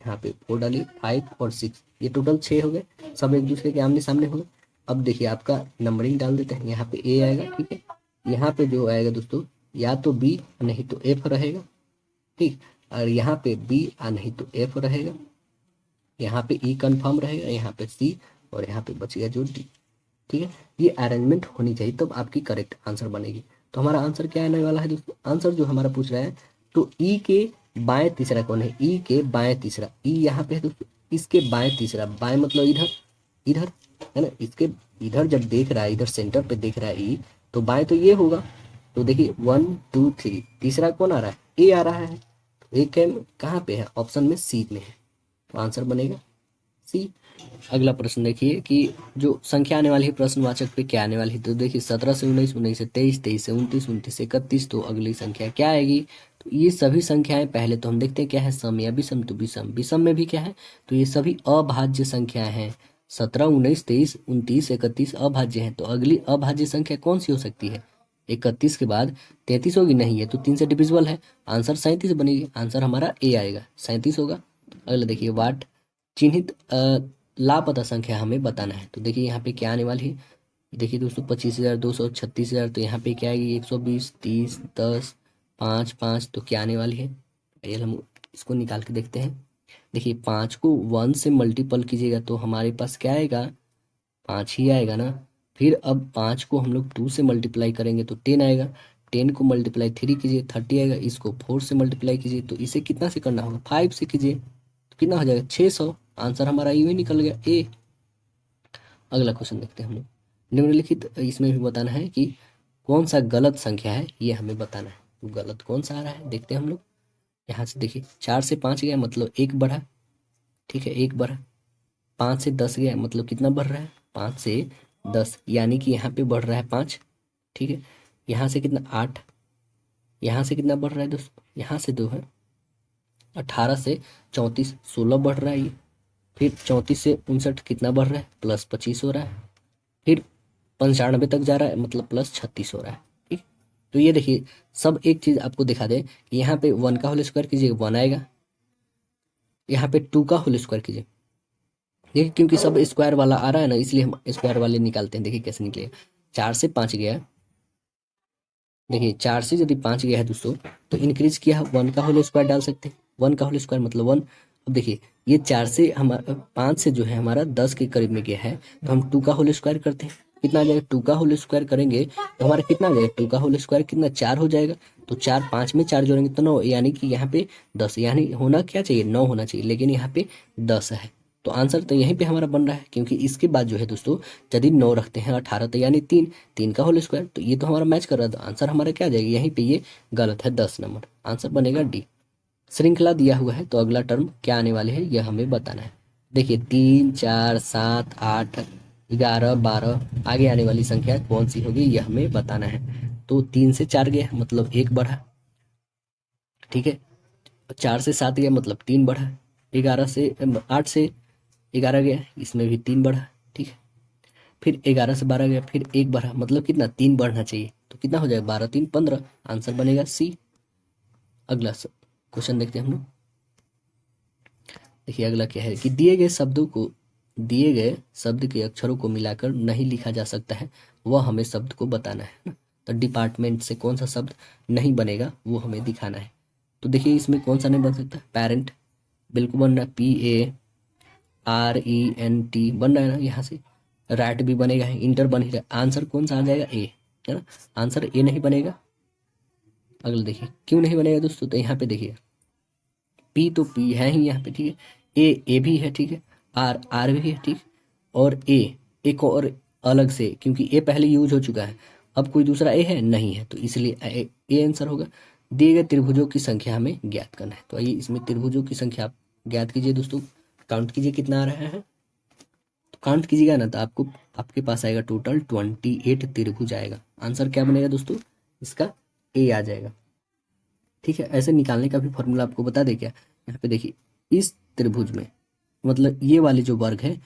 यहाँ पे 4 डालिए, 5 और 6, ये टोटल 6 हो गए। सब एक दूसरे के आमने सामने हो गए। अब देखिए, आपका नंबरिंग डाल देते हैं। यहाँ पे ए आएगा, ठीक है। यहाँ पे जो आएगा दोस्तों, या तो बी नहीं तो एफ रहेगा, ठीक। और यहाँ पे बी नहीं तो एफ रहेगा। यहाँ पे ई कंफर्म रहेगा, यहाँ पे सी, और यहाँ पे बच गया जो डी, ठीक है। ये अरेंजमेंट होनी चाहिए तब आपकी करेक्ट आंसर बनेगी। तो हमारा आंसर क्या आने वाला है दोस्तों? आंसर जो हमारा पूछ रहा है, तो ई के बाएं तीसरा कौन है? ई के बाएं तीसरा, ई यहाँ पे है दोस्तों, इसके बाएं तीसरा, बाएं मतलब इधर, इधर है ना। इसके इधर जब देख रहा है, इधर सेंटर पे देख रहा है ई, तो बाएं तो ये होगा। तो देखिए 1 2 3, तीसरा कौन आ रहा है? ए आ रहा है। तो ए कहाँ पे है? ऑप्शन में सी में है। तो आंसर बनेगा सी। अगला प्रश्न देखिए कि जो संख्या आने वाली है प्रश्नवाचक पे क्या आने वाली है? तो देखिए, 17 से 19, 19 से 23, 23 से 29, 29 से 31, तो अगली संख्या क्या आएगी? तो ये सभी संख्याएं पहले तो हम देखते हैं क्या है, सम या विषम। तो विषम, विषम में भी क्या है? तो ये सभी अभाज्य संख्याएं हैं। 17, 19, 23, 29, 31 अभाज्य हैं। तो अगली अभाज्य संख्या कौन सी हो सकती है? 31 के बाद 33 होगी? नहीं है, तो 3 से डिविजिबल है। आंसर 37 बनेगी। आंसर हमारा ए आएगा, 37 होगा। अगला देखिए, वाट चिन्हित लापता संख्या हमें बताना है। तो देखिए, यहाँ पे क्या आने वाली है? देखिए दोस्तों, 25,200, 36,000। तो यहाँ पे क्या आएगी? 120, 30, 10, 5, 5। तो क्या आने वाली है? ये हम इसको निकाल के देखते हैं। देखिए, 5 को 1 से मल्टीपल कीजिएगा तो हमारे पास क्या आएगा? 5 ही आएगा ना। फिर अब 5 को हम लोग 2 से मल्टीप्लाई करेंगे तो 10 आएगा। 10 को मल्टीप्लाई 3 कीजिए, 30 आएगा। इसको 4 से मल्टीप्लाई कीजिए तो इसे कितना से करना होगा? 5 से कीजिए तो कितना हो जाएगा? 600। आंसर हमारा यूं ही निकल गया, ए। अगला क्वेश्चन देखते हैं हम लोग। निम्नलिखित इसमें भी बताना है कि कौन सा गलत संख्या है, ये हमें बताना है। तो गलत कौन सा आ रहा है देखते हैं हम लोग। यहाँ से देखिए, 4 से 5 गया मतलब 1 बढ़ा, ठीक है, 1 बढ़ा। 5 से 10 गया मतलब कितना बढ़ रहा है? 5 से 10, यानी कि यहाँ पे बढ़ रहा है 5, ठीक है। यहाँ से कितना? 8। यहाँ से कितना बढ़ रहा है दोस्तों? यहाँ से 2 है। 18 से 34 16 बढ़ रहा है ये। फिर 34 से 59 कितना बढ़ रहा है, +25 हो रहा है। फिर 95 तक जा रहा है, मतलब +36 हो रहा है। ठीक, तो ये देखिए सब एक चीज़ आपको दिखा दें कि यहाँ पे 1 का होल स्क्वायर कीजिए 1 आएगा, यहाँ पे 2 का होल स्क्वायर कीजिए, देखिए क्योंकि सब स्क्वायर वाला आ रहा है ना, इसलिए हम स्क्वायर वाले निकालते हैं। देखिए कैसे निकलेगा, 4 से 5 गया है, देखिए 4 से यदि 5 गया है दोस्तों तो इंक्रीज किया 1 का होल स्क्वायर डाल सकते हैं। 1 का होल स्क्वायर मतलब 1। अब देखिए ये 4 से हमारा 5 से जो है हमारा 10 के करीब में गया है, तो हम 2 का होल स्क्वायर करते हैं, कितना आ जाएगा, 2 का होल स्क्वायर करेंगे तो हमारा कितना आ जाएगा, 2 का होल स्क्वायर कितना 4 हो जाएगा। तो 4 5 में 4 जोड़ेंगे तो 9, यानी कि यहाँ पे 10, यानी होना क्या चाहिए 9 होना चाहिए, लेकिन यहाँ पे 10 है। तो आंसर तो यहीं पे हमारा बन रहा है, क्योंकि इसके बाद जो है दोस्तों यदि 9 रखते हैं 18 तो यानी 3, 3 का होल स्क्वायर, तो ये तो हमारा मैच कर रहा है। तो आंसर हमारा क्या आ जाएगा, यहीं पे ये गलत है, 10 नंबर आंसर बनेगा डी। श्रृंखला दिया हुआ है तो अगला टर्म क्या आने वाले हैं यह हमें बताना है। देखिए 3 4 7 8 11 12 आगे आने वाली संख्या कौन सी होगी यह हमें बताना है। तो 3 से 4 गया मतलब 1 बढ़ा, ठीक है, 4 से 7 गया मतलब 3 बढ़ा, 11 से 8 से 11 गया इसमें भी 3 बढ़ा, ठीक है, फिर 11 से 12 गया फिर 1 बढ़ा, मतलब कितना 3 बढ़ना चाहिए, तो कितना हो जाएगा 12 3 15, आंसर बनेगा सी। अगला क्वेश्चन देखते हैं हम लोग। देखिए अगला क्या है कि दिए गए शब्द के अक्षरों को मिलाकर नहीं लिखा जा सकता है, वह हमें शब्द को बताना है ना। तो डिपार्टमेंट से कौन सा शब्द नहीं बनेगा वो हमें दिखाना है। तो देखिए इसमें कौन सा नहीं बन सकता, पेरेंट बिल्कुल बन रहा है, PARENT बन रहा है ना, यहाँ से रैट भी बनेगा, इंटर बन ही रहा है, आंसर कौन सा आ जाएगा ए, है ना, आंसर ए नहीं बनेगा। अगला देखिए क्यों नहीं बनेगा दोस्तों, तो यहाँ पे देखिए पी तो पी है ही यहाँ पे, ठीक है, ए भी है, ठीक है, आर भी है, ठीक, और ए एक और अलग से, क्योंकि ए पहले यूज हो चुका है, अब कोई दूसरा ए है नहीं है, तो इसलिए ए आंसर होगा। दिए गए त्रिभुजों की संख्या हमें ज्ञात करना है, तो आइए इसमें त्रिभुजों की संख्या आप ज्ञात कीजिए दोस्तों, काउंट कीजिए कितना आ रहा है, तो काउंट कीजिएगा ना तो आपके पास आएगा टोटल 28 त्रिभुज आएगा। आंसर क्या बनेगा दोस्तों, इसका ए आ जाएगा, ठीक है। ऐसे निकालने का भी फॉर्मूला आपको बता दे क्या, यहाँ पे देखिए इस त्रिभुज में मतलब ये वाले जो वर्ग है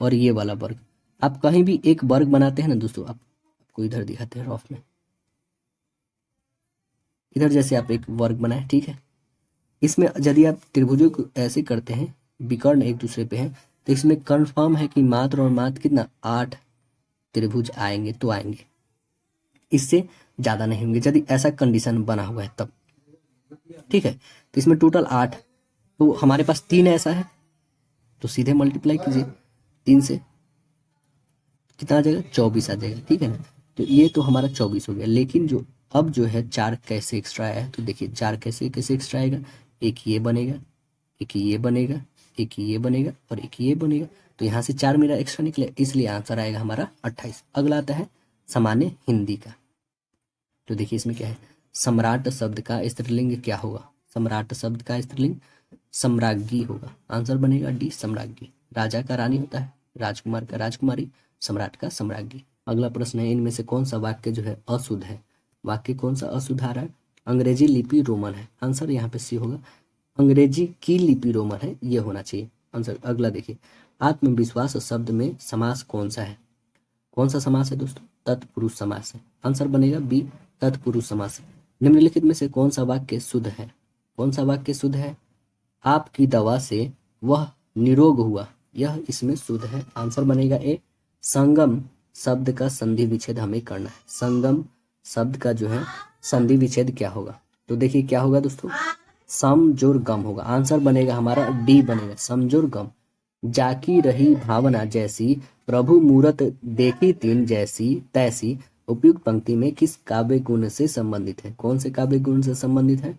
और ये वाला वर्ग, आप कहीं भी एक वर्ग बनाते हैं ना दोस्तों, आपको इधर दिखाते हैं रफ में, इधर जैसे आप एक वर्ग बनाए, ठीक है, इसमें यदि आप त्रिभुजों को ऐसे करते हैं विकर्ण एक दूसरे पे हैं, तो इसमें कंफर्म है कि मात्र और मात्र कितना 8 त्रिभुज आएंगे, तो आएंगे, इससे ज्यादा नहीं होंगे यदि ऐसा कंडीशन बना हुआ है तब, ठीक है। तो इसमें टोटल 8, तो हमारे पास 3 ऐसा है, तो सीधे मल्टीप्लाई कीजिए 3 से, कितना आ जाएगा 24 आ जाएगा, ठीक है ना। तो ये तो हमारा 24 हो गया, लेकिन जो अब जो है 4 कैसे एक्स्ट्रा आया है, तो देखिए 4 कैसे कैसे एक्स्ट्रा आएगा, एक ये बनेगा, एक ये बनेगा, एक ये बनेगा और एक ये बनेगा, तो यहाँ से 4 मेरा एक्स्ट्रा निकले, इसलिए आंसर आएगा हमारा 28। अगला आता है सामान्य हिंदी का, तो देखिए इसमें क्या है, सम्राट शब्द का स्त्रीलिंग क्या होगा, सम्राट शब्द का स्त्रीलिंग सम्राज्ञी होगा, आंसर बनेगा डी सम्राज्ञी। राजा का रानी होता है, राजकुमार का राजकुमारी, सम्राट का सम्राज्ञी। अगला प्रश्न है इनमें से कौन सा वाक्य जो है अशुद्ध है, वाक्य कौन सा अशुद्ध आ रहा है, अंग्रेजी लिपि रोमन है, आंसर यहाँ पे सी होगा, अंग्रेजी की लिपि रोमन है ये होना चाहिए आंसर। अगला देखिए आत्मविश्वास शब्द में समास कौन सा है, कौन सा समास है दोस्तों, तत्पुरुष समास है, आंसर बनेगा बी तत्पुरुष समास। निम्नलिखित में से कौन सा वाक्य शुद्ध है, कौन सा वाक्य शुद्ध है, आपकी दवा से वह निरोग हुआ, यह इसमें शुद्ध है, आंसर बनेगा ए। संगम शब्द का संधि विच्छेद हमें करना है, संगम शब्द का जो है संधि विच्छेद क्या होगा, तो देखिए क्या होगा दोस्तों, सम जोर गम होगा, आंसर बनेगा हमारा डी बनेगा समजोर गम। जाकी रही भावना जैसी प्रभु मूरत देखी तीन जैसी तैसी उपयुक्त पंक्ति में किस काव्य गुण से संबंधित है, कौन से काव्य गुण से संबंधित है,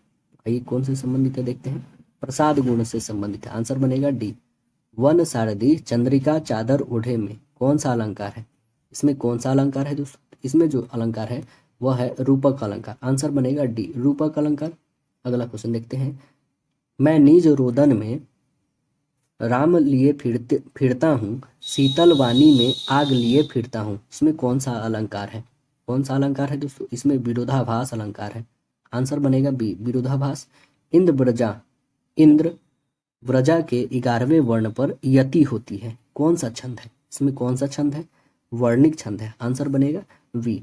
आइए कौन से संबंधित है देखते हैं, प्रसाद गुण से संबंधित है, आंसर बनेगा डी। वन सारदी चंद्रिका चादर ओढ़े में कौन सा अलंकार है, इसमें कौन सा अलंकार है दोस्तों, इसमें जो अलंकार है वह है रूपक अलंकार, आंसर बनेगा डी रूपक अलंकार। अगला क्वेश्चन देखते हैं, मैं निज रोदन में राम लिए फिरता हूँ, शीतल वाणी में आग लिए फिरता हूँ, इसमें कौन सा अलंकार है, कौन सा अलंकार है दोस्तों, इसमें विरोधाभास अलंकार है, आंसर बनेगा बी विरोधाभास। इंद्र ब्रजा इंद्र व्रजा के 11वें वर्ण पर यति होती है। कौन सा छंद है? इसमें कौन सा छंद है? वर्णिक छंद है। आंसर बनेगा वी।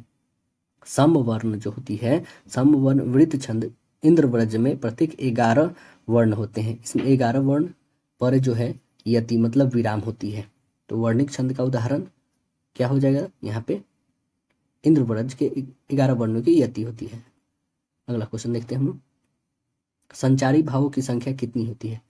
समवर्ण जो होती है, समवर्ण वृत्त छंद इंद्रव्रज में प्रत्येक 11 वर्ण होते हैं। इसमें 11 वर्ण पर जो है यति मतलब विराम होती है। तो वर्णिक छंद का उदाहरण क्या हो जाएगा? यहाँ पे इंद्रव्रज के 11 वर्णों की यति होती है। अगला क्वेश्चन देखते हैं हम लोग। संचारी भावों की संख्या कितनी होती है?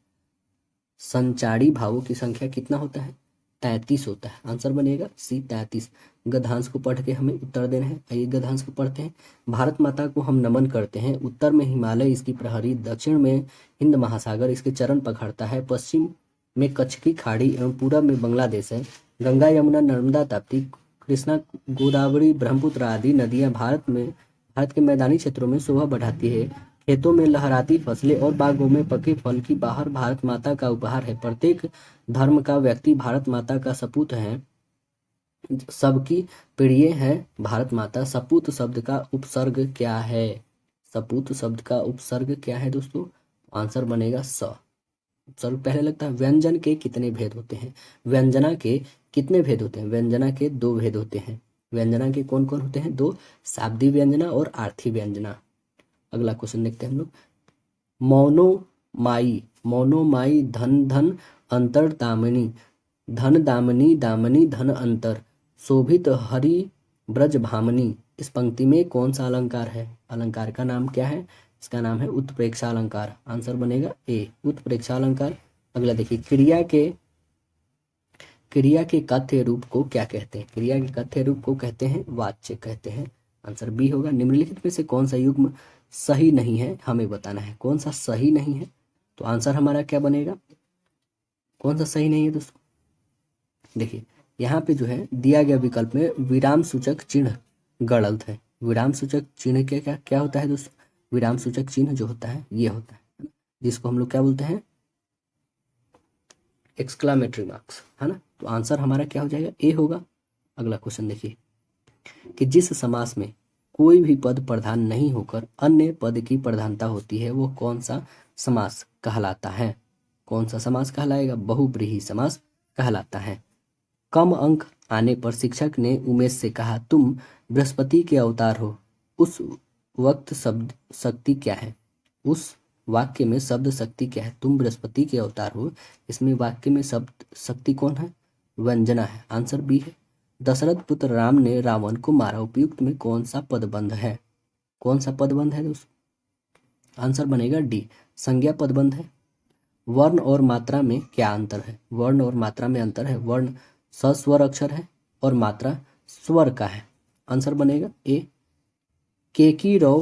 संचारी भावों की संख्या कितना होता है? 33 होता है। आंसर बनेगा सी 33। गद्यांश को पढ़ के हमें उत्तर देना है। आइए गद्यांश को पढ़ते हैं। भारत माता को हम नमन करते हैं। उत्तर में हिमालय इसकी प्रहरी, दक्षिण में हिंद महासागर इसके चरण पकड़ता है, पश्चिम में कच्छ की खाड़ी एवं पूरब में बांग्लादेश है। गंगा यमुना नर्मदा ताप्ती कृष्णा गोदावरी ब्रह्मपुत्र आदि नदियां भारत के मैदानी क्षेत्रों में शोभा बढ़ाती है। खेतों में लहराती फसलें और बागों में पके फल की बहार भारत माता का उपहार है। प्रत्येक धर्म का व्यक्ति भारत माता का सपूत है, सबकी प्रिय है भारत माता। सपूत शब्द का उपसर्ग क्या है? सपूत शब्द का उपसर्ग क्या है दोस्तों? आंसर बनेगा स। उपसर्ग पहले लगता है। व्यंजन के कितने भेद होते हैं? व्यंजना के कितने भेद होते हैं? व्यंजना के 2 भेद होते हैं। व्यंजना के कौन कौन होते हैं? 2, शाब्दिक व्यंजना और आर्थी व्यंजना। अगला क्वेश्चन देखते हैं हम लोग। मौनोमाई धन धन अंतर दामिनी, धन दामिनी दामिनी धन अंतर, शोभित हरि ब्रज भामनी। इस पंक्ति में कौन सा अलंकार है? अलंकार का नाम क्या है? इसका नाम है उत्प्रेक्षा अलंकार। आंसर बनेगा ए, उत्प्रेक्षा अलंकार। अगला देखिए, क्रिया के कथ्य रूप को क्या कहते हैं? क्रिया के कथ्य रूप को कहते हैं वाच्य कहते हैं। आंसर बी होगा। निम्नलिखित में से कौन सा युग्म सही नहीं है? हमें बताना है कौन सा सही नहीं है। तो आंसर हमारा क्या बनेगा? कौन सा सही नहीं है दोस्तों? देखिए यहाँ पे जो है दिया गया विकल्प में विराम सूचक चिन्ह गलत है। विराम सूचक चिन्ह क्या क्या क्या होता है दोस्तों? विराम सूचक चिन्ह जो होता है ये होता है, जिसको हम लोग क्या बोलते हैं? एक्सक्लामेटरी मार्क्स, है ना। तो आंसर हमारा क्या हो जाएगा? ए होगा। अगला क्वेश्चन देखिए कि जिस समास में कोई भी पद प्रधान नहीं होकर अन्य पद की प्रधानता होती है वो कौन सा समास कहलाता है? कौन सा समास कहलाएगा? बहुब्रीहि समास कहलाता है। कम अंक आने पर शिक्षक ने उमेश से कहा, तुम बृहस्पति के अवतार हो। उस वक्त शब्द शक्ति क्या है? उस वाक्य में शब्द शक्ति क्या है? तुम बृहस्पति के अवतार हो, इसमें वाक्य में शब्द शक्ति कौन है? व्यंजना है। आंसर बी है। दशरथ पुत्र राम ने रावण को मारा। उपयुक्त में कौन सा पदबंध है? कौन सा पदबंध है दोस्तों? आंसर बनेगा डी, संज्ञा पदबंध है। वर्ण और मात्रा में क्या अंतर है? वर्ण और मात्रा में अंतर है। वर्ण सस्वर अक्षर है और मात्रा स्वर का है। आंसर बनेगा ए। केकी रौ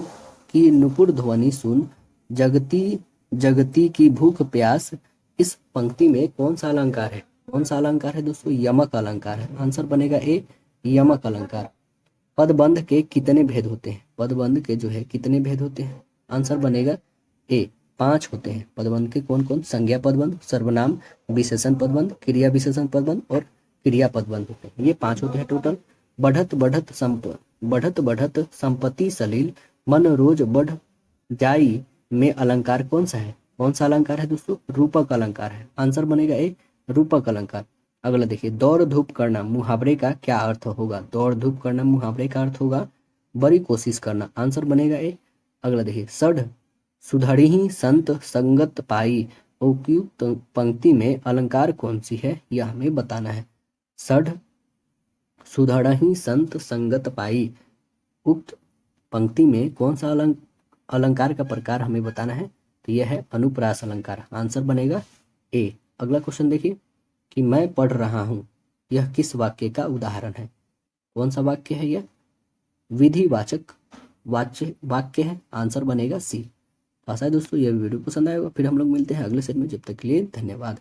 की नुपुर ध्वनि सुन, जगती जगती की भूख प्यास। इस पंक्ति में कौन सा अलंकार है? कौन सा अलंकार है दोस्तों? यमक अलंकार है। आंसर बनेगा ए, यमक अलंकार। पदबंध के कितने भेद होते हैं? पदबंध के जो है कितने भेद होते हैं? आंसर बनेगा ए, 5 होते हैं। पदबंध के कौन कौन? संज्ञा पदबंध, सर्वनाम विशेषण पदबंध, क्रिया विशेषण पदबंध और क्रिया पदबंध होते हैं। ये 5 होते हैं टोटल। बढ़त बढ़त संपत्ति सलील, मन रोज बढ़ जाई में अलंकार कौन सा है? कौन सा अलंकार है दोस्तों? रूपक अलंकार है। आंसर बनेगा ए, रूपक अलंकार। अगला देखिए, दौड़ धूप करना मुहावरे का क्या अर्थ होगा? दौड़ धूप करना मुहावरे का अर्थ होगा बड़ी कोशिश करना। आंसर बनेगा ए। अगला देखिए, सढ़ सुधड़ही संत संगत पाई। उपयुक्त पंक्ति में अलंकार कौन सी है? यह हमें बताना है। सढ़ सुधड़ही संत संगत पाई, उक्त पंक्ति में कौन सा अलंकार का प्रकार हमें बताना है? तो यह है अनुप्रास अलंकार। आंसर बनेगा ए। अगला क्वेश्चन देखिए कि मैं पढ़ रहा हूं, यह किस वाक्य का उदाहरण है? कौन सा वाक्य है यह? विधिवाचक वाक्य है। आंसर बनेगा सी। आशा है दोस्तों यह वीडियो पसंद आएगा। फिर हम लोग मिलते हैं अगले सेट में। जब तक के लिए धन्यवाद।